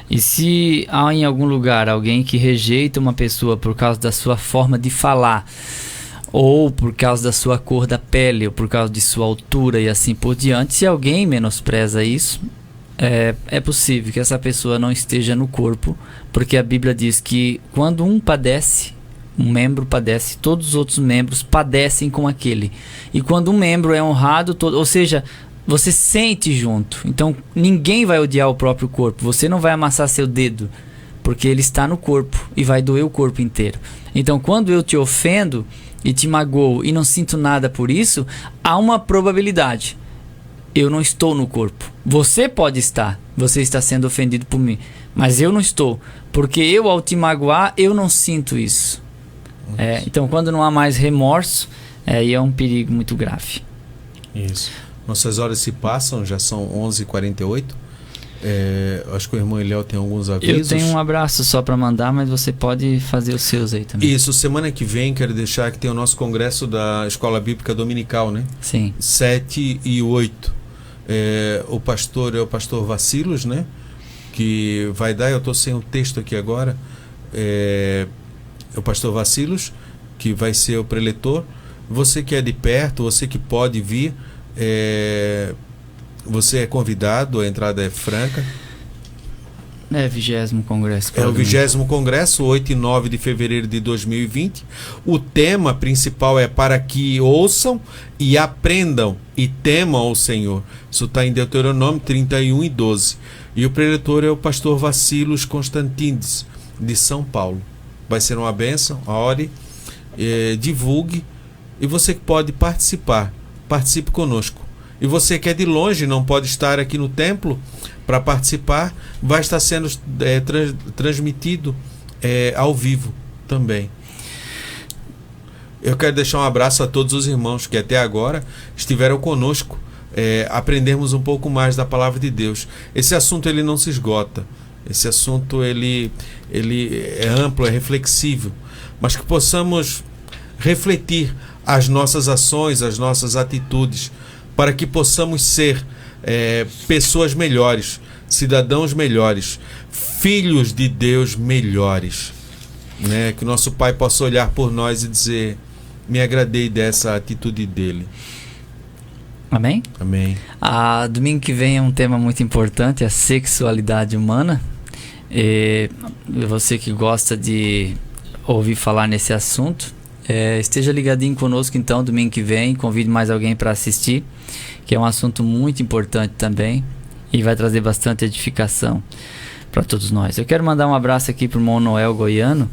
Speaker 7: E se há em algum lugar alguém que rejeita uma pessoa por causa da sua forma de falar, ou por causa da sua cor da pele, ou por causa de sua altura e assim por diante, se alguém menospreza isso, é possível que essa pessoa não esteja no corpo, porque a Bíblia diz que quando um padece, um membro padece, todos os outros membros padecem com aquele. E quando um membro é honrado, ou seja, você sente junto. Então ninguém vai odiar o próprio corpo. Você não vai amassar seu dedo, porque ele está no corpo e vai doer o corpo inteiro. Então quando eu te ofendo e te magoo e não sinto nada por isso, há uma probabilidade. Eu não estou no corpo. Você pode estar. Você está sendo ofendido por mim. Mas eu não estou. Porque eu, ao te magoar, eu não sinto isso. Então, quando não há mais remorso, aí é um perigo muito grave.
Speaker 6: Isso. Nossas horas se passam, já são 11h48. Acho que o irmão Eliel tem alguns avisos.
Speaker 7: Eu tenho um abraço só para mandar, mas você pode fazer os seus aí também.
Speaker 6: Isso, semana que vem quero deixar que tem o nosso congresso da Escola Bíblica Dominical, né?
Speaker 7: Sim.
Speaker 6: 7 e 8. O pastor é o pastor Vacilos, né? Que vai dar, eu estou sem o texto aqui agora. É o pastor Vacilos, que vai ser o preletor. Você que é de perto, você que pode vir, você é convidado, a entrada é franca.
Speaker 7: 20º Congresso.
Speaker 6: É o 20º Congresso, 8 e 9 de fevereiro de 2020. O tema principal é para que ouçam e aprendam e temam ao Senhor. Isso está em Deuteronômio 31 e 12. E o preletor é o pastor Vacilos Constantides, de São Paulo. Vai ser uma bênção, ore, divulgue. E você que pode participar, participe conosco. E você que é de longe, não pode estar aqui no templo para participar, vai estar sendo transmitido ao vivo também. Eu quero deixar um abraço a todos os irmãos que até agora estiveram conosco, aprendermos um pouco mais da palavra de Deus. Esse assunto ele não se esgota, esse assunto ele é amplo, é reflexível, mas que possamos refletir as nossas ações, as nossas atitudes, para que possamos ser pessoas melhores, cidadãos melhores, filhos de Deus melhores, né? Que o nosso Pai possa olhar por nós e dizer: me agradei dessa atitude dele.
Speaker 7: Amém?
Speaker 6: Amém.
Speaker 7: Domingo que vem é um tema muito importante, a sexualidade humana. E você que gosta de ouvir falar nesse assunto, esteja ligadinho conosco então domingo que vem, convide mais alguém para assistir, que é um assunto muito importante também e vai trazer bastante edificação para todos nós. Eu quero mandar um abraço aqui para o irmão Noel Goiano.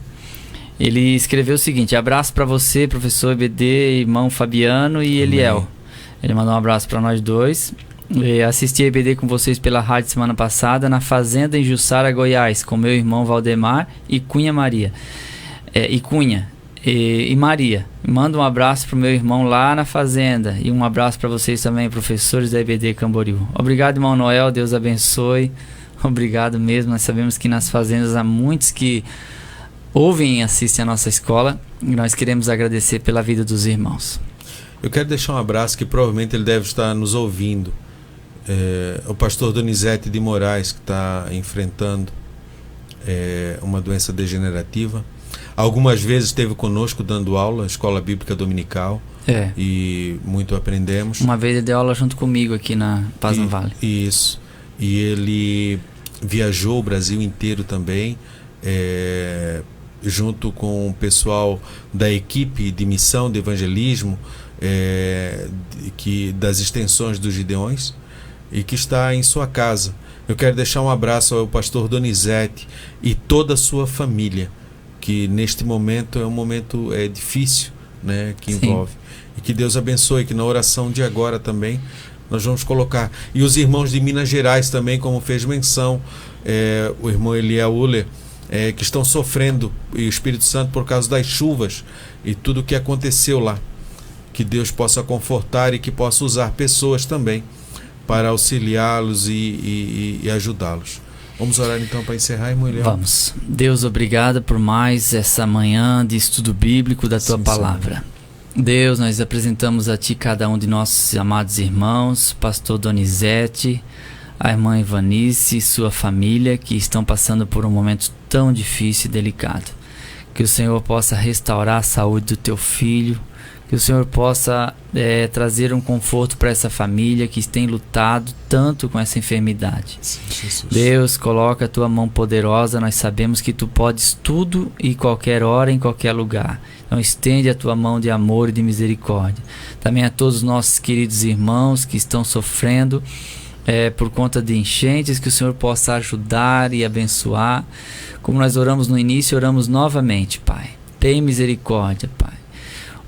Speaker 7: Ele escreveu o seguinte: abraço para você, professor EBD, irmão Fabiano e Eliel.
Speaker 6: Amém.
Speaker 7: Ele mandou um abraço para nós dois. Assisti a EBD com vocês pela rádio semana passada na fazenda em Jussara, Goiás, com meu irmão Valdemar e Cunha Maria. E Maria. Manda um abraço pro meu irmão lá na fazenda. E um abraço para vocês também, professores da EBD Camboriú. Obrigado, irmão Noel. Deus abençoe. Obrigado mesmo. Nós sabemos que nas fazendas há muitos que ouvem e assistem a nossa escola. E nós queremos agradecer pela vida dos irmãos.
Speaker 6: Eu quero deixar um abraço que provavelmente ele deve estar nos ouvindo. O pastor Donizete de Moraes, que está enfrentando uma doença degenerativa. Algumas vezes esteve conosco dando aula, escola bíblica dominical. E muito aprendemos.
Speaker 7: Uma vez ele deu aula junto comigo aqui na Paz no Vale.
Speaker 6: Isso. E ele viajou o Brasil inteiro também, junto com o pessoal da equipe de missão de evangelismo, das extensões dos Gideões, e que está em sua casa. Eu quero deixar um abraço ao pastor Donizete e toda a sua família, que neste momento é um momento difícil, né, que envolve. E que Deus abençoe, que na oração de agora também nós vamos colocar. E os irmãos de Minas Gerais também, como fez menção o irmão Eliel Uller, que estão sofrendo, e o Espírito Santo, por causa das chuvas e tudo o que aconteceu lá. Que Deus possa confortar e que possa usar pessoas também para auxiliá-los e ajudá-los. Vamos orar então para encerrar, irmão Eliel?
Speaker 7: Vamos. Deus, obrigado por mais essa manhã de estudo bíblico da Tua palavra. Senhor. Deus, nós apresentamos a Ti cada um de nossos amados irmãos, pastor Donizete, a irmã Ivanice e sua família, que estão passando por um momento tão difícil e delicado. Que o Senhor possa restaurar a saúde do Teu filho, que o Senhor possa trazer um conforto para essa família que tem lutado tanto com essa enfermidade. Sim, Deus, coloca a Tua mão poderosa. Nós sabemos que Tu podes tudo e qualquer hora, em qualquer lugar. Então estende a Tua mão de amor e de misericórdia. Também a todos os nossos queridos irmãos que estão sofrendo por conta de enchentes, que o Senhor possa ajudar e abençoar. Como nós oramos no início, oramos novamente, Pai. Tem misericórdia, Pai.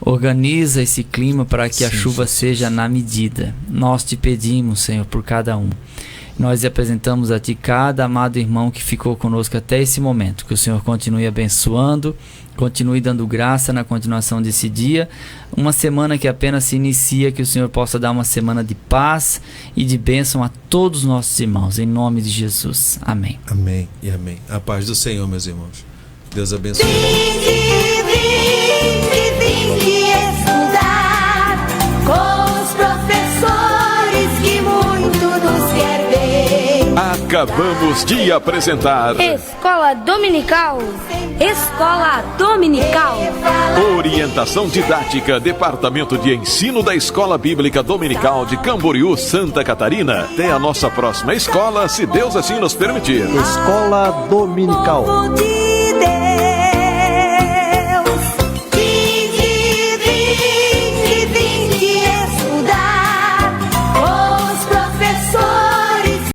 Speaker 7: Organiza esse clima para que a chuva seja na medida. Nós Te pedimos, Senhor, por cada um. Nós apresentamos a Ti cada amado irmão que ficou conosco até esse momento. Que o Senhor continue abençoando, continue dando graça na continuação desse dia. Uma semana que apenas se inicia, que o Senhor possa dar uma semana de paz e de bênção a todos os nossos irmãos. Em nome de Jesus. Amém.
Speaker 6: Amém e amém. A paz do Senhor, meus irmãos. Deus abençoe.
Speaker 3: Vinde estudar com os professores que muito nos quer ver.
Speaker 1: Acabamos de apresentar
Speaker 4: Escola Dominical. Escola Dominical.
Speaker 1: Orientação Didática, Departamento de Ensino da Escola Bíblica Dominical de Camboriú, Santa Catarina. Até a nossa próxima escola, se Deus assim nos permitir.
Speaker 5: Escola Dominical.